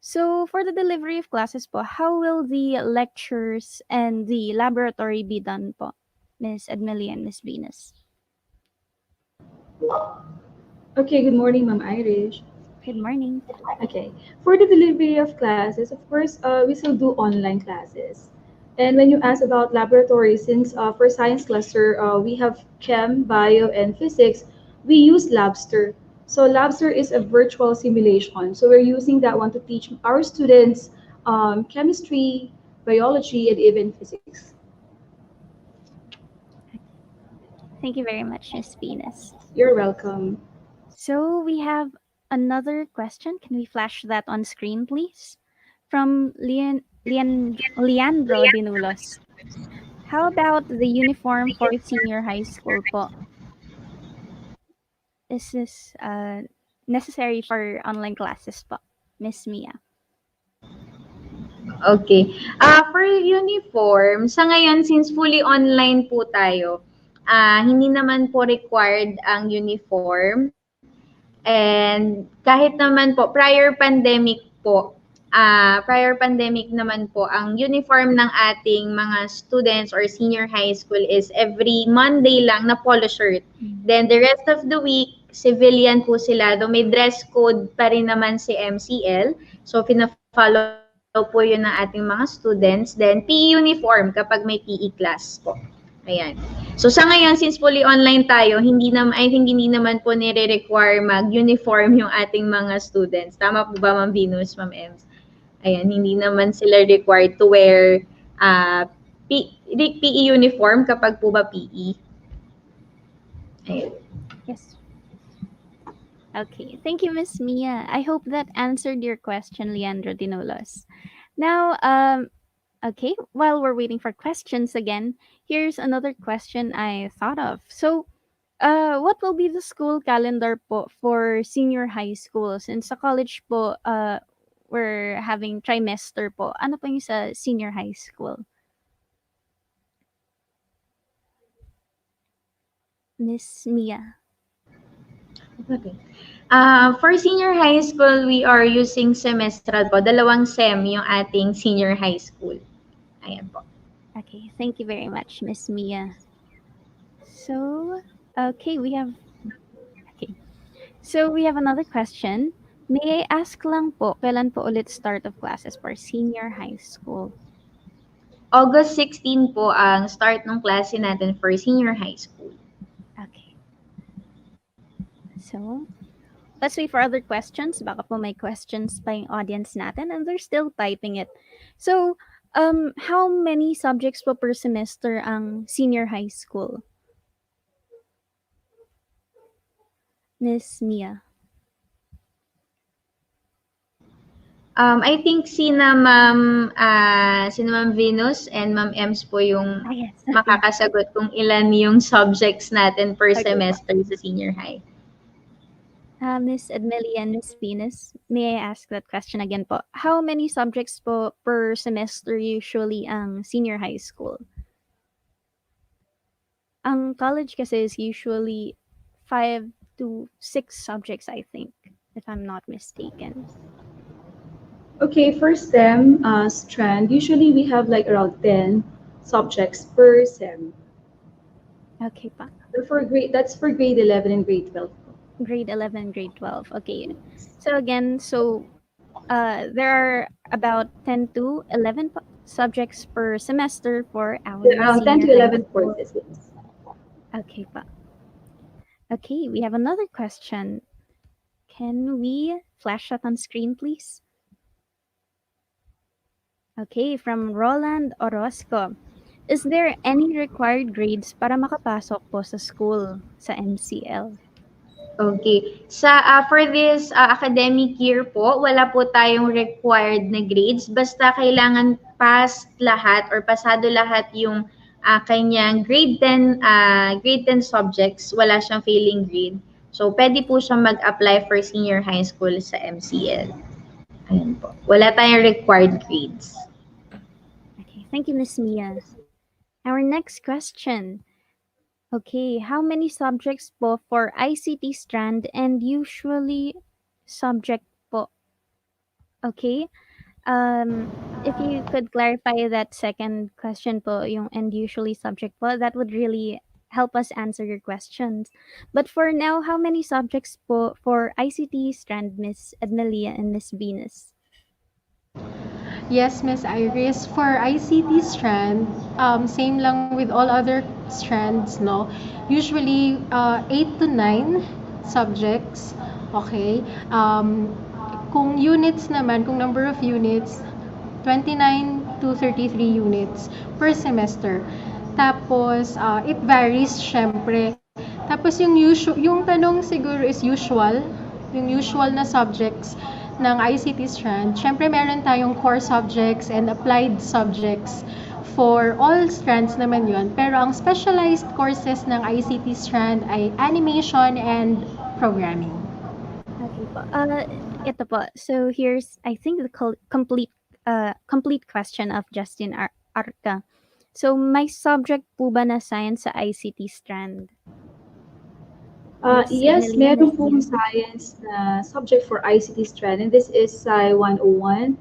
So for the delivery of classes po, how will the lectures and the laboratory be done po, Miss Edmelia and Miss Venus? Okay, good morning, Ma'am Irish. Good morning. Okay, for the delivery of classes, of course, we still do online classes. And when you ask about laboratory, since for science cluster, we have chem, bio, and physics, we use Labster. So Labster is a virtual simulation. So we're using that one to teach our students chemistry, biology, and even physics. Thank you very much, Miss Venus. You're welcome. So we have another question. Can we flash that on screen, please? From Leandro Dinulos. How about the uniform for senior high school po? Is this necessary for online classes po, Miss Mia? Okay. For uniform, sa ngayon, since fully online po tayo, hindi naman po required ang uniform. And kahit naman po, prior pandemic naman po, ang uniform ng ating mga students or senior high school is every Monday lang na polo shirt. Then the rest of the week, civilian po sila. Though may dress code pa rin naman si MCL. So, pina-follow po yun ng ating mga students. Then, PE uniform kapag may PE class po. Ayan. So sa ngayon, since fully online tayo, I think hindi naman po nire-require mag-uniform yung ating mga students. Tama po ba, Ma'am Venus, Ma'am Ems? Ayan, hindi naman sila required to wear PE uniform kapag po ba PE. Ayan. Yes. Okay. Thank you, Miss Mia. I hope that answered your question, Leandro Dinolos. Now, okay, while we're waiting for questions again, here's another question I thought of. So, what will be the school calendar po for senior high school? Since sa college po, we're having trimester po. Ano po yung sa senior high school? Miss Mia. Okay. For senior high school, we are using semestral po. 2 sem yung ating senior high school. Ayan po. Okay, thank you very much, Miss Mia. So, okay, we have another question. May I ask lang po, kailan po ulit start of classes for senior high school? August 16 po ang start ng klase natin for senior high school. Okay. So, let's wait for other questions. Baka po may questions pa yung audience natin and they're still typing it. So, how many subjects po per semester ang senior high school? Miss Mia. I think sina Ma'am Venus and Ma'am Ems po yung makakasagot kung ilan yung subjects natin per semester sa senior high. Miss Edmelia and Miss Venus, may I ask that question again po? How many subjects po per semester usually ang senior high school? Ang college kasi is usually 5 to 6 subjects, I think, if I'm not mistaken. Okay, for STEM, strand, usually we have like around 10 subjects per sem. Okay pa. That's for grade 11 and grade 12. Grade 11, grade 12. Okay. So again, there are about 10 to 11 subjects per semester for our around 10 to 11 courses. Okay pa. Okay, we have another question. Can we flash that on screen, please? Okay, from Roland Orozco. Is there any required grades para makapasok po sa school sa MCL? Okay. For this academic year po, wala po tayong required na grades. Basta kailangan pasado lahat yung kanyang grade 10 subjects. Wala siyang failing grade. So, pwede po siyang mag-apply for senior high school sa MCL. Ayan po. Wala tayong required grades. Okay. Thank you, Miss Mia. Our next question. Okay, how many subjects po for ICT strand and usually subject po? Okay. If you could clarify that second question po, yung and usually subject po, that would really help us answer your questions. But for now, how many subjects po for ICT strand, Miss Edmelia and Miss Venus? Yes, Miss Iris. For ICT strand, same lang with all other strands, no? Usually, 8 to 9 subjects, okay? Kung units naman, kung number of units, 29 to 33 units per semester. Tapos, it varies, syempre. Tapos, yung tanong siguro is usual, yung usual na subjects ng ICT strand. Syempre, meron tayong core subjects and applied subjects for all strands naman yun. Pero ang specialized courses ng ICT strand ay animation and programming. Okay po. Ito po. So here's, I think, the complete question of Justin Arca. So may subject po ba na science sa ICT strand? Miss Yes, Emilia, meron Miss pong Venus? science na subject for ICT strand, and this is Sci 101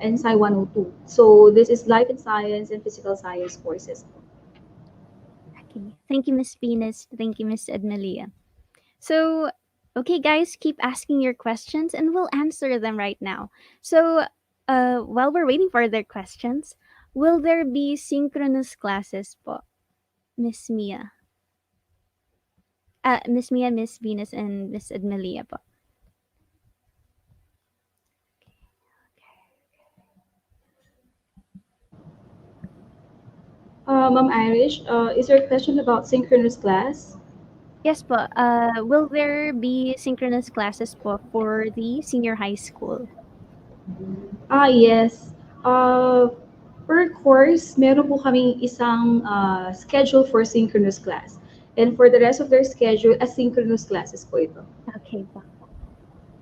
and Sci 102. So this is life and science and physical science courses. Okay. Thank you, Miss Venus. Thank you, Miss Edmelia. So, okay, guys, keep asking your questions and we'll answer them right now. So, while we're waiting for their questions, will there be synchronous classes po, Miss Mia? Miss Mia, Miss Venus, and Miss Edmelia po. Ma'am Irish, is there a question about synchronous class? Yes po. Will there be synchronous classes po for the senior high school? Yes. Per course, meron po kaming isang schedule for synchronous class. And for the rest of their schedule, asynchronous classes po ito. Okay po.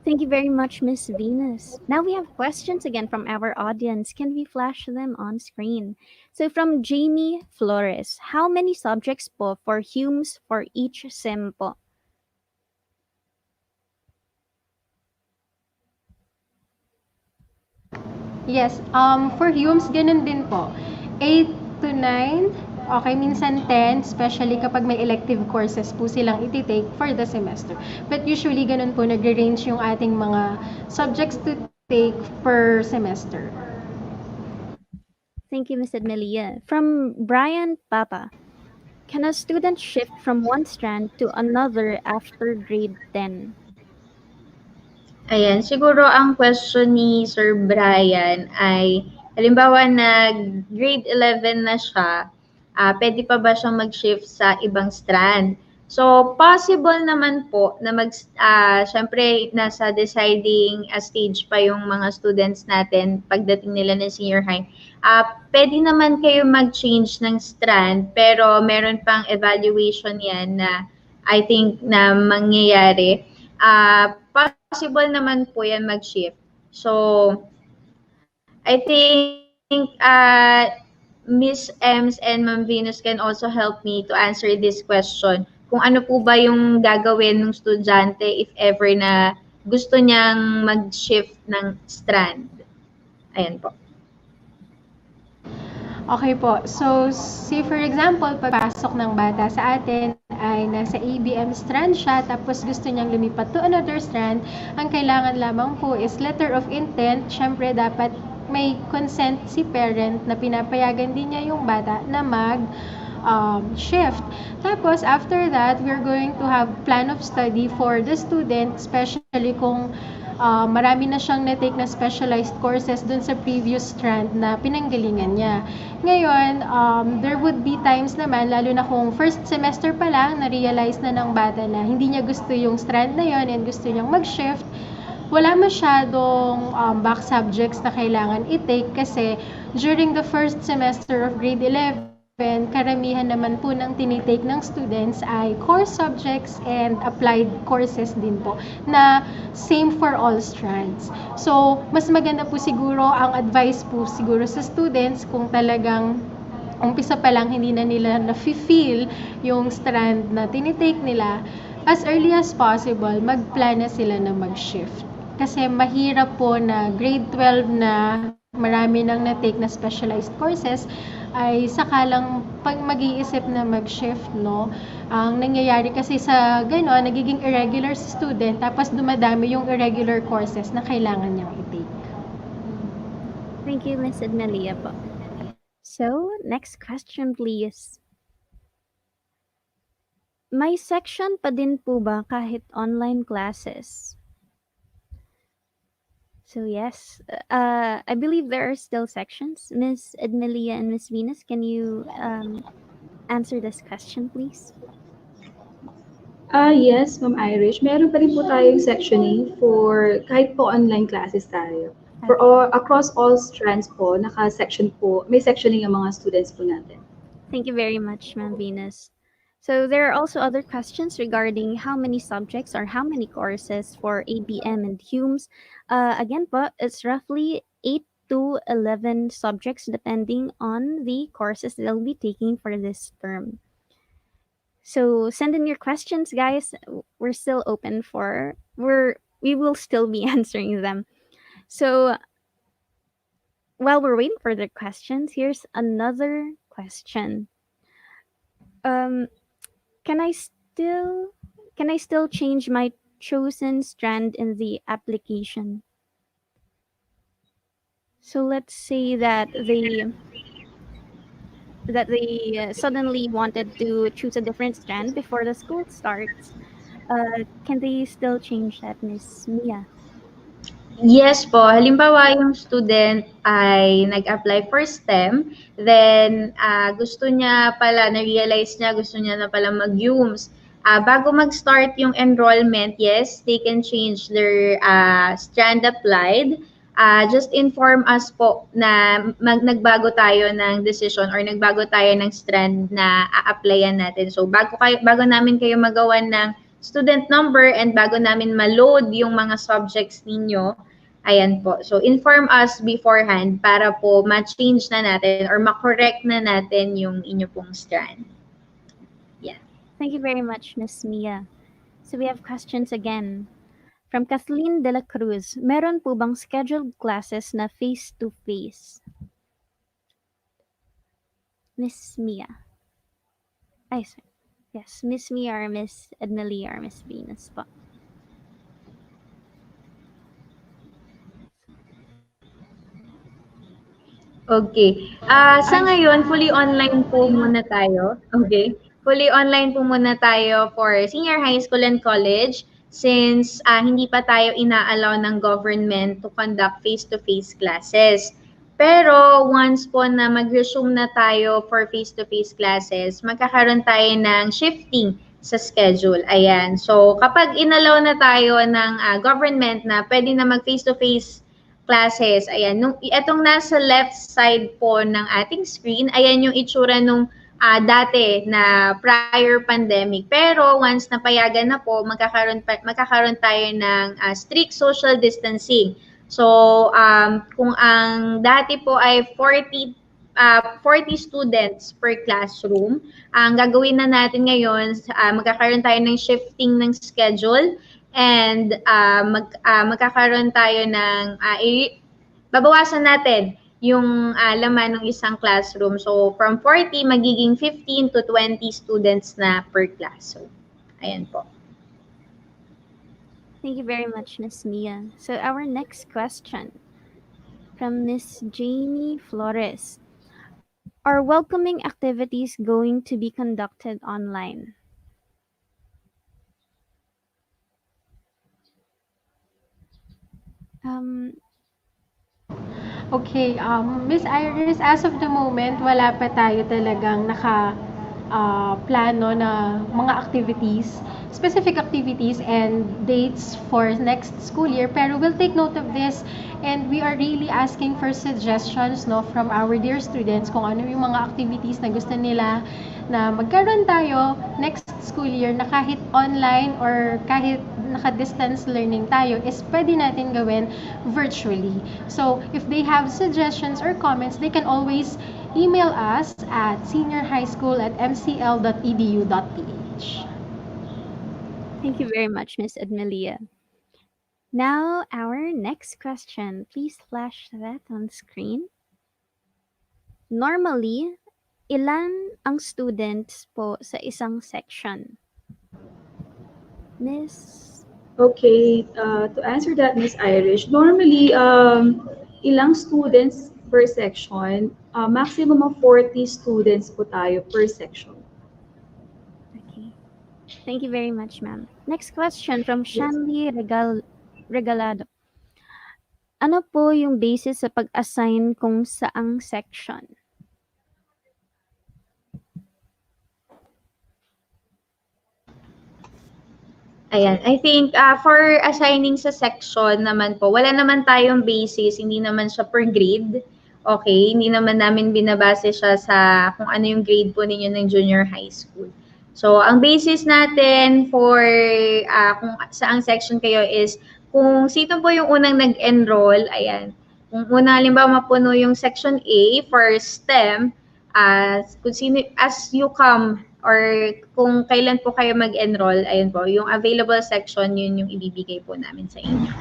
Thank you very much, Miss Venus. Now we have questions again from our audience. Can we flash them on screen? So from Jamie Flores, how many subjects po for Humes for each sem po? Yes, for Humes, ganun din po. 8 to 9, okay, minsan 10, especially kapag may elective courses po silang iti-take for the semester. But usually, ganun po nagre-range yung ating mga subjects to take per semester. Thank you, Miss Edmelia. From Brian Papa, can a student shift from one strand to another after grade 10? Ayan, siguro ang question ni Sir Brian ay, halimbawa na grade 11 na siya, pwede pa ba siyang mag-shift sa ibang strand? So, possible naman po na syempre, nasa deciding stage pa yung mga students natin pagdating nila ng senior high. Pwede naman kayo mag-change ng strand, pero meron pang evaluation yan na I think na mangyayari. Possible naman po yan mag-shift. So, I think Miss Ems and Ma'am Venus can also help me to answer this question. Kung ano po ba yung gagawin ng estudyante if ever na gusto niyang mag-shift ng strand. Ayan po. Okay po. So, say for example, pagpasok ng bata sa atin ay nasa ABM strand siya, tapos gusto niyang lumipat to another strand, ang kailangan lamang po is letter of intent. Siyempre, dapat may consent si parent na pinapayagan din niya yung bata na shift. Tapos, after that, we're going to have plan of study for the student, especially kung marami na siyang na-take na specialized courses dun sa previous strand na pinanggalingan niya. Ngayon, there would be times naman, lalo na kung first semester pa lang, na-realize na ng bata na hindi niya gusto yung strand na yon and gusto niyang mag-shift, wala masyadong back subjects na kailangan i-take kasi during the first semester of grade 11, karamihan naman po ng tinitake ng students ay core subjects and applied courses din po na same for all strands. So, mas maganda po siguro ang advice po siguro sa students kung talagang umpisa pa lang hindi na nila na-feel yung strand na tinitake nila, as early as possible, mag-plan na sila na mag-shift. Kasi mahirap po na grade 12 na marami nang na-take na specialized courses, ay sakalang pag mag-iisip na mag-shift, no? Ang nangyayari kasi sa gano'n, nagiging irregular si student, tapos dumadami yung irregular courses na kailangan niyang i-take. Thank you, Miss Edmelia po. So, next question please. May section pa din po ba kahit online classes? So yes, I believe there are still sections. Miss Edmelia and Miss Venus, can you answer this question, please? Yes, Ma'am Irish. Meron pa rin po tayong sectioning for kahit po online classes tayo. For all, across all strands po, naka-section po, may sectioning yung mga students po natin. Thank you very much, Ma'am Venus. So there are also other questions regarding how many subjects or how many courses for ABM and Humes. Again po, it's roughly 8 to 11 subjects depending on the courses they'll be taking for this term. So send in your questions, guys. We're still open for we will still be answering them. So while we're waiting for the questions, here's another question. Um, can I still change my chosen strand in the application? So let's say that they suddenly wanted to choose a different strand before the school starts. Can they still change that, Miss Mia? Yes po. Halimbawa, yung student ay nag-apply for STEM, then gusto niya pala, na-realize niya, gusto niya na pala mag-UMS. Bago mag-start yung enrollment, yes, they can change their strand applied. Just inform us po na nagbago tayo ng decision or nagbago tayo ng strand na a-applyan natin. So, bago namin kayo magawan ng student number and bago namin ma-load yung mga subjects ninyo, ayan po. So, inform us beforehand para po ma-change na natin or ma-correct na natin yung inyo pong strand. Yeah. Thank you very much, Miss Mia. So we have questions again. From Kathleen de la Cruz, meron po bang scheduled classes na face-to-face? Miss Mia. Ay, sorry. Yes, Miss Mia or Miss Edmelia or Miss Venus po. Okay. Sa ngayon, fully online po muna tayo. Okay. Fully online po muna tayo for senior high school and college since hindi pa tayo ina-allow ng government to conduct face-to-face classes. Pero once po na mag-resume na tayo for face-to-face classes, magkakaroon tayo ng shifting sa schedule. Ayan. So, kapag inalaw na tayo ng government na pwede na mag-face-to-face classes. Ayan, itong nasa left side po ng ating screen, ayan yung itsura nung dati na prior pandemic. Pero once napayagan na po, magkakaroon tayo ng strict social distancing. So, kung ang dati po ay 40 students per classroom. Ang gagawin na natin ngayon, magkakaroon tayo ng shifting ng schedule and magkakaroon tayo ng babawasan natin yung laman ng isang classroom. So, from 40, magiging 15 to 20 students na per class. So, ayan po. Thank you very much, Miss Mia. So our next question from Miss Jamie Flores. Are welcoming activities going to be conducted online? Okay, Miss Iris, as of the moment, wala pa tayo talagang plano na mga activities, specific activities and dates for next school year. Pero we'll take note of this and we are really asking for suggestions from our dear students kung ano yung mga activities na gusto nila na magkaroon tayo next school year na kahit online or kahit naka-distance learning tayo is pwede natin gawin virtually. So, if they have suggestions or comments, they can always email us at seniorhighschool@mcl.edu.ph. Thank you very much, Miss Edmelia. Now, our next question. Please flash that on screen. Normally, ilan ang students po sa isang section? Miss? Okay, to answer that, Miss Irish, normally, ilang students per section, maximum of 40 students po tayo per section. Okay. Thank you very much, ma'am. Next question from Shanley Regalado. Ano po yung basis sa pag-assign kung saang section? Ayan, I think for assigning sa section naman po, wala naman tayong basis, hindi naman siya per grade. Okay, hindi naman namin binabase siya sa kung ano yung grade po ninyo ng junior high school. So, ang basis natin for kung saang section kayo is kung sino po yung unang nag-enroll, ayan. Kung una, halimbawa mapuno yung section A for STEM, kung sino, as you come or kung kailan po kayo mag-enroll, ayun po, yung available section, yun yung ibibigay po namin sa inyo.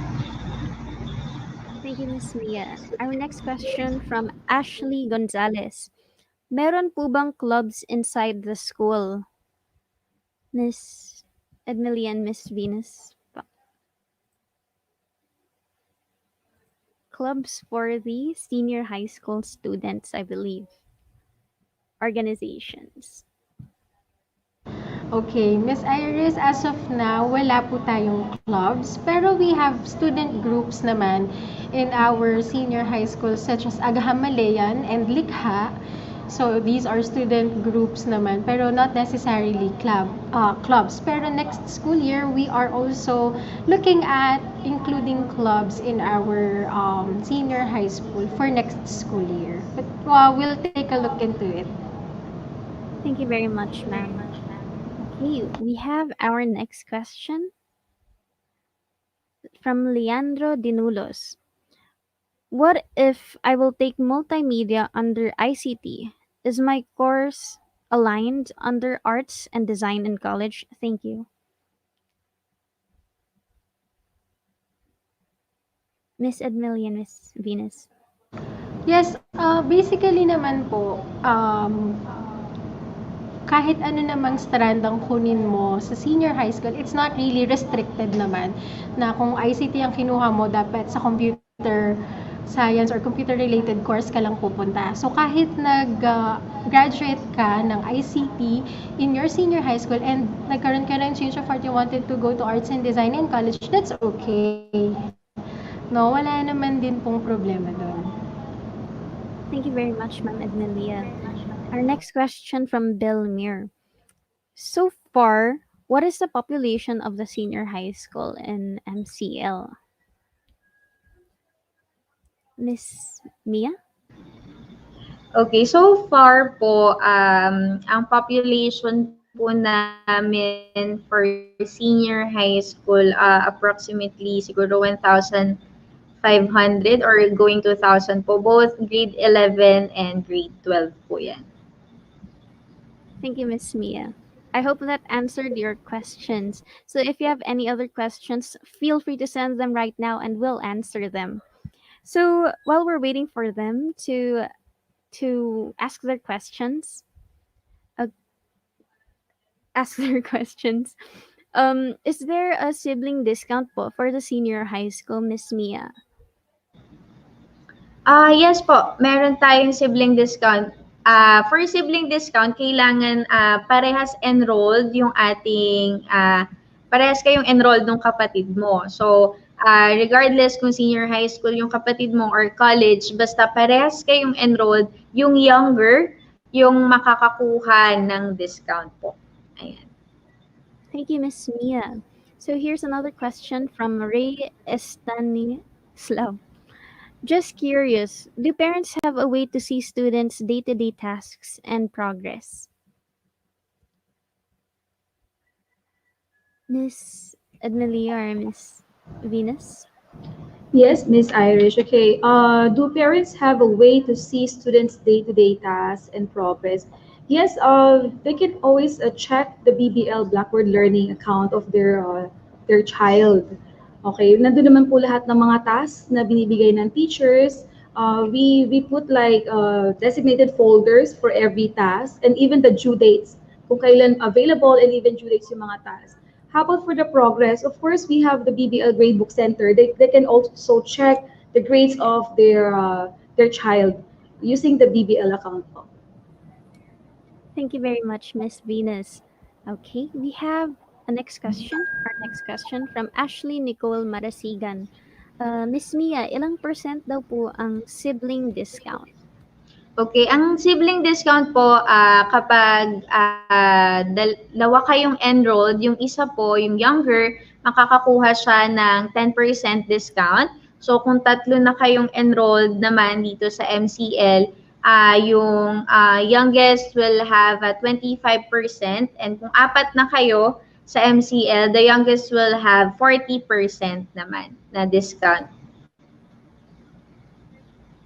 Thank you, Miss Mia. Our next question from Ashley Gonzalez. Meron po bang clubs inside the school? Miss Edmelia and Miss Venus. Clubs for the senior high school students, I believe. Organizations. Okay, Miss Iris, as of now, wala po tayong clubs, pero we have student groups naman in our senior high school such as Agahamalayan and Likha. So these are student groups naman, pero not necessarily clubs. Pero next school year, we are also looking at including clubs in our senior high school for next school year. But we'll take a look into it. Thank you very much, ma'am. Okay, we have our next question from Leandro Dinulos. What if I will take multimedia under ICT? Is my course aligned under arts and design in college? Thank you. Miss Edmelia and Miss Venus. Yes, basically naman po, kahit ano namang strand ang kunin mo sa senior high school, it's not really restricted naman na kung ICT ang kinuha mo, dapat sa computer science or computer-related course ka lang pupunta. So kahit nag-graduate ka ng ICT in your senior high school and nagkaroon ka ng change of heart, you wanted to go to arts and design in college, that's okay. No, wala naman din pong problema doon. Thank you very much, Ma'am Edmelia. Our next question from Bill Mir. So far, what is the population of the senior high school in MCL? Miss Mia? Okay, so far po, ang population po namin for senior high school, approximately siguro 1,500 or going to 1,000 po, both grade 11 and grade 12 po yan. Thank you, Miss Mia. I hope that answered your questions. So if you have any other questions, feel free to send them right now and we'll answer them. So while we're waiting for them to ask their questions, is there a sibling discount po for the senior high school, Miss Mia? Yes po, meron tayong sibling discount. For sibling discount, kailangan parehas enrolled yung ating, parehas kayong enrolled ng kapatid mo. So, regardless kung senior high school yung kapatid mo or college, basta parehas kayong enrolled, yung younger, yung makakakuha ng discount po. Ayan. Thank you, Miss Mia. So here's another question from Ray Estanislav. Just curious, do parents have a way to see students' day-to-day tasks and progress? Miss Edmelia or Miss Venus? Yes, Miss Irish. Okay. Do parents have a way to see students' day-to-day tasks and progress? Yes, they can always check the BBL Blackboard Learning account of their child. Okay, nandun naman po lahat ng mga tasks na binibigay ng teachers. We put like designated folders for every task and even the due dates kung kailan available and even due dates yung mga tasks. How about for the progress? Of course, we have the BBL Gradebook Center. They can also check the grades of their child using the BBL account. Thank you very much, Miss Venus. Okay, we have a next question. Our next question from Ashley Nicole Marasigan. Miss Mia, ilang percent daw po ang sibling discount? Okay, ang sibling discount po, kapag dalawa kayong enrolled, yung isa po, yung younger, makakakuha siya ng 10% discount. So kung tatlo na kayong enrolled naman dito sa MCL, yung youngest will have a 25%, and kung apat na kayo sa MCL, the youngest will have 40% naman na discount.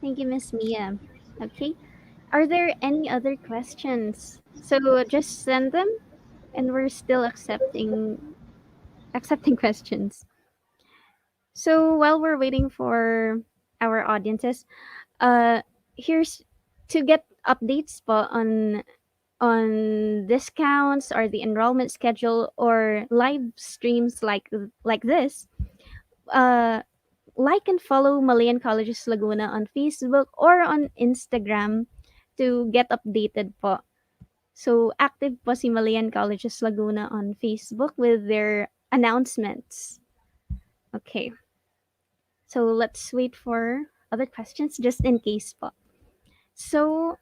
Thank you, Miss Mia. Okay. Are there any other questions? So just send them, and we're still accepting questions. So while we're waiting for our audiences, here's to get updates po on discounts or the enrollment schedule or live streams like this. Uh, like and follow Malayan Colleges Laguna on Facebook or on Instagram to get updated po. So active po si Malayan Colleges Laguna on Facebook with their announcements. Okay. So let's wait for other questions just in case po. So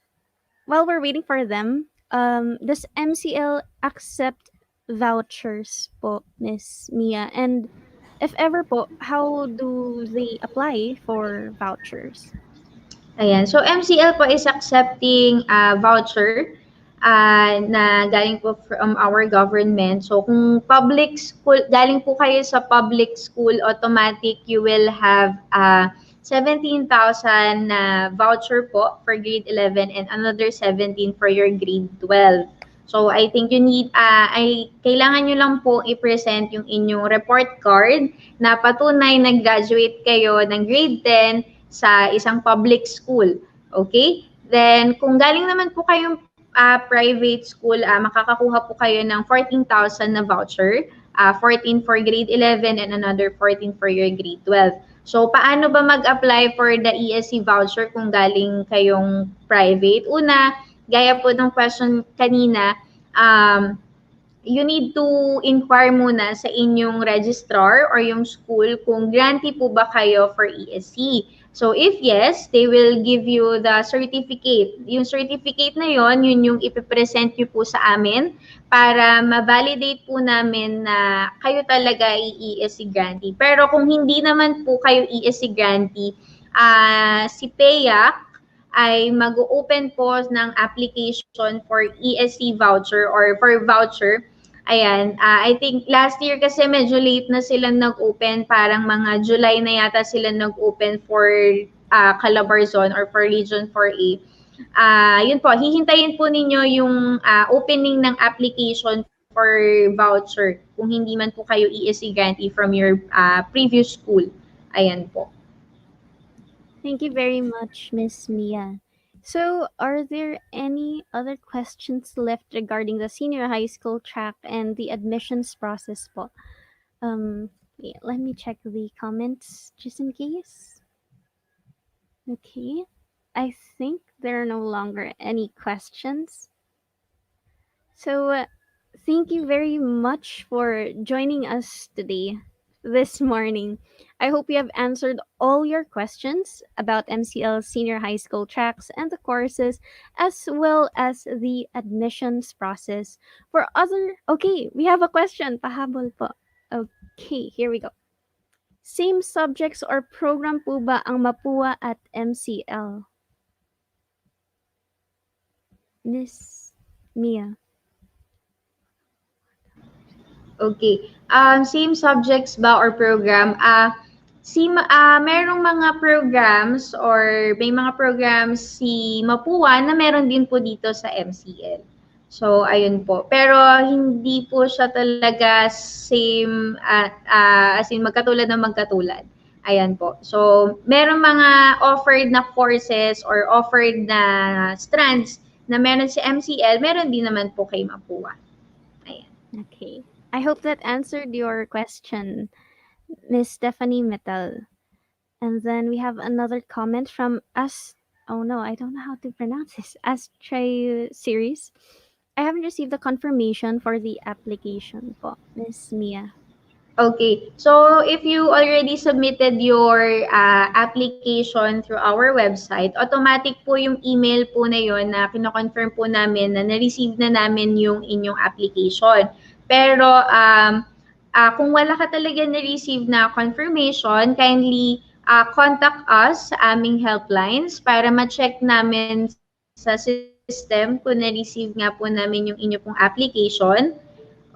while we're waiting for them, does MCL accept vouchers po, Miss Mia? And if ever po, how do they apply for vouchers? Ayan. So, MCL po is accepting voucher na galing po from our government. So, kung public school, galing po kayo sa public school, automatic you will have 17,000 na voucher po for grade 11 and another 17 for your grade 12. So, I think you need, kailangan nyo lang po i-present yung inyong report card na patunay na graduate kayo ng grade 10 sa isang public school. Okay? Then, kung galing naman po kayong private school, makakakuha po kayo ng 14,000 na voucher, 14 for grade 11 and another 14 for your grade 12. So, paano ba mag-apply for the ESC voucher kung galing kayong private? Una, gaya po ng question kanina, you need to inquire muna sa inyong registrar or yung school kung grantee po ba kayo for ESC. So if yes, they will give you the certificate. Yung certificate na yon, yun yung ipipresent nyo po sa amin para ma-validate po namin na kayo talaga i-ESC grantee. Pero kung hindi naman po kayo ESC grantee, si PEA ay mag-open po ng application for ESC voucher or for voucher. Ayan, I think last year kasi medyo late na silang nag-open, parang mga July na yata sila nag-open for Calabarzon or for Region 4A. Yun po, hihintayin po ninyo yung opening ng application for voucher kung hindi man po kayo ESC grantee from your previous school. Ayan po. Thank you very much, Miss Mia. So, are there any other questions left regarding the senior high school track and the admissions process po? Yeah, let me check the comments just in case. Okay, I think there are no longer any questions. So, thank you very much for joining us today, this morning. I hope we have answered all your questions about MCL Senior High School tracks and the courses, as well as the admissions process. Okay, we have a question. Pahabol po. Okay, here we go. Same subjects or program po ba ang Mapua at MCL? Miss Mia. Okay. Same subjects ba or program? Merong mga programs or may mga programs si Mapua na meron din po dito sa MCL. So, ayun po. Pero hindi po siya talaga same, as in magkatulad na magkatulad. Ayan po. So, meron mga offered na courses or offered na strands na meron si MCL, meron din naman po kay Mapua. Ayan. Okay. I hope that answered your question, Miss Stephanie Metal. And then we have another comment from us. Oh no, I don't know how to pronounce this. Astray series. I haven't received the confirmation for the application po, Miss Mia. Okay. So if you already submitted your application through our website, automatic po yung email po na yon na kino-confirm po namin na na-receive na namin yung inyong application. Pero kung wala ka talaga na-receive na confirmation, kindly contact us sa aming helplines para ma-check namin sa system kung na-receive nga po namin yung inyo pong application.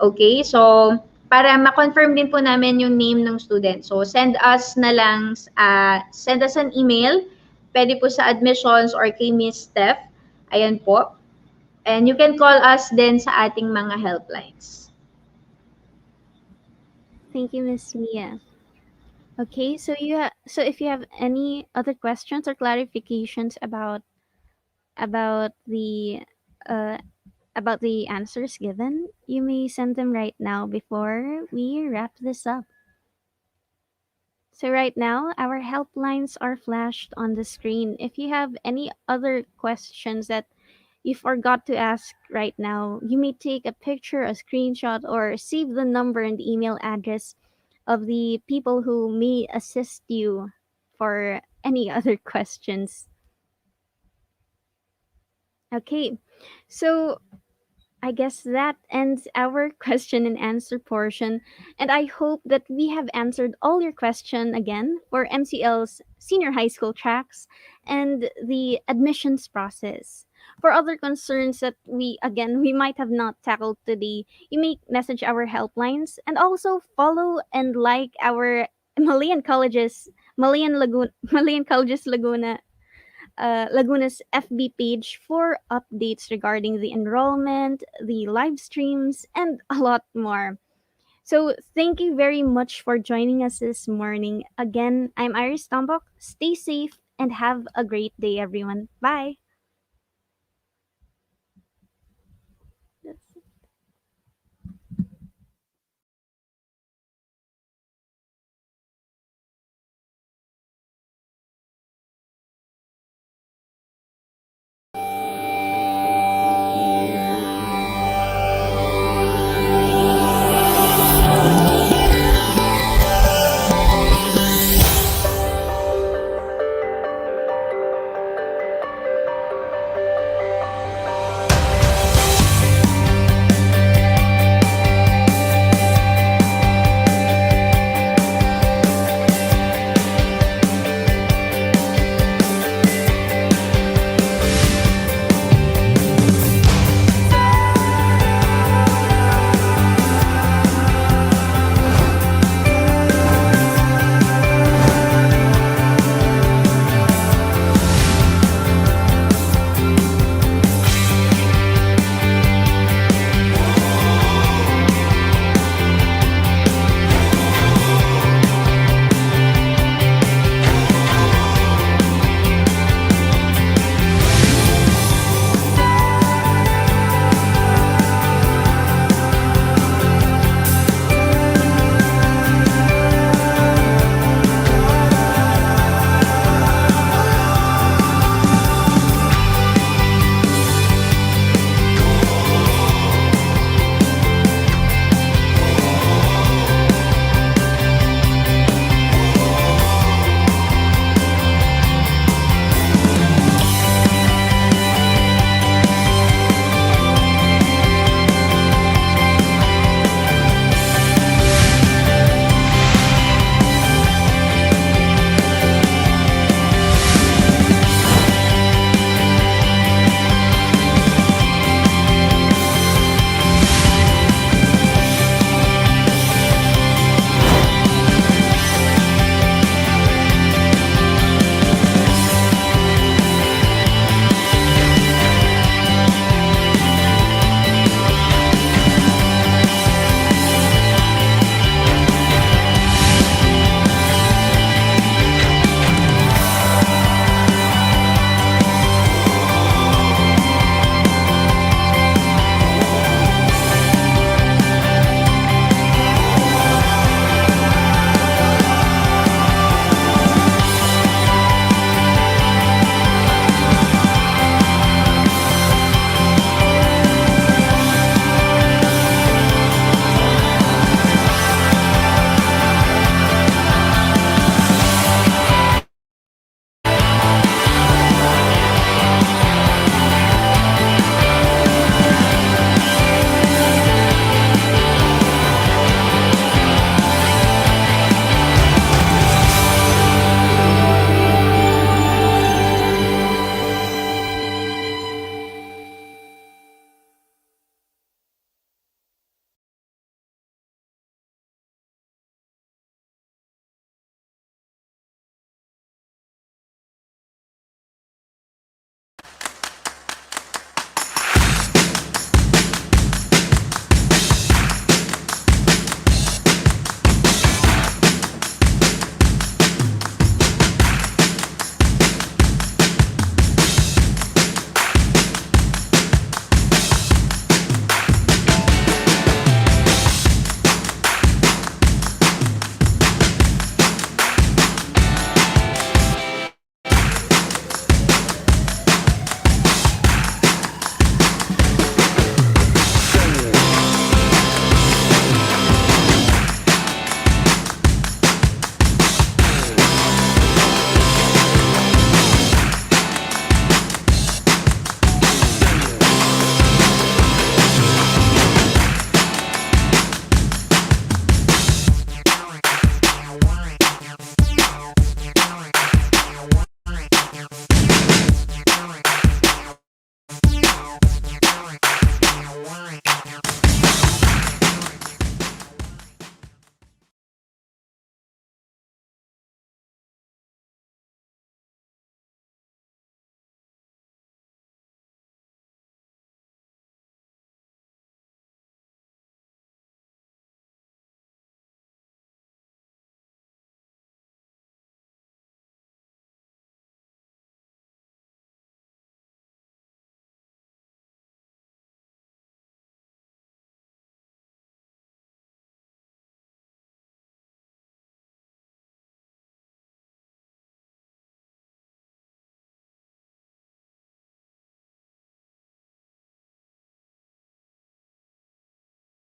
Okay, so para ma-confirm din po namin yung name ng student. So send us an email. Pwede po sa admissions or kay Miss Steph. Ayan po. And you can call us din sa ating mga helplines. Thank you, Miss Mia. Okay, so so if you have any other questions or clarifications about the uh, about the answers given, you may send them right now before we wrap this up. So right now, our helplines are flashed on the screen. If you have any other questions that you forgot to ask right now, you may take a picture, a screenshot, or save the number and email address of the people who may assist you for any other questions. Okay, so I guess that ends our question and answer portion. And I hope that we have answered all your question again for MCL's senior high school tracks and the admissions process. For other concerns that we might have not tackled today, you may message our helplines and also follow and like our Malayan Colleges, Malayan Colleges Laguna's FB page for updates regarding the enrollment, the live streams, and a lot more. So, thank you very much for joining us this morning. Again, I'm Iris Tombok. Stay safe and have a great day, everyone. Bye.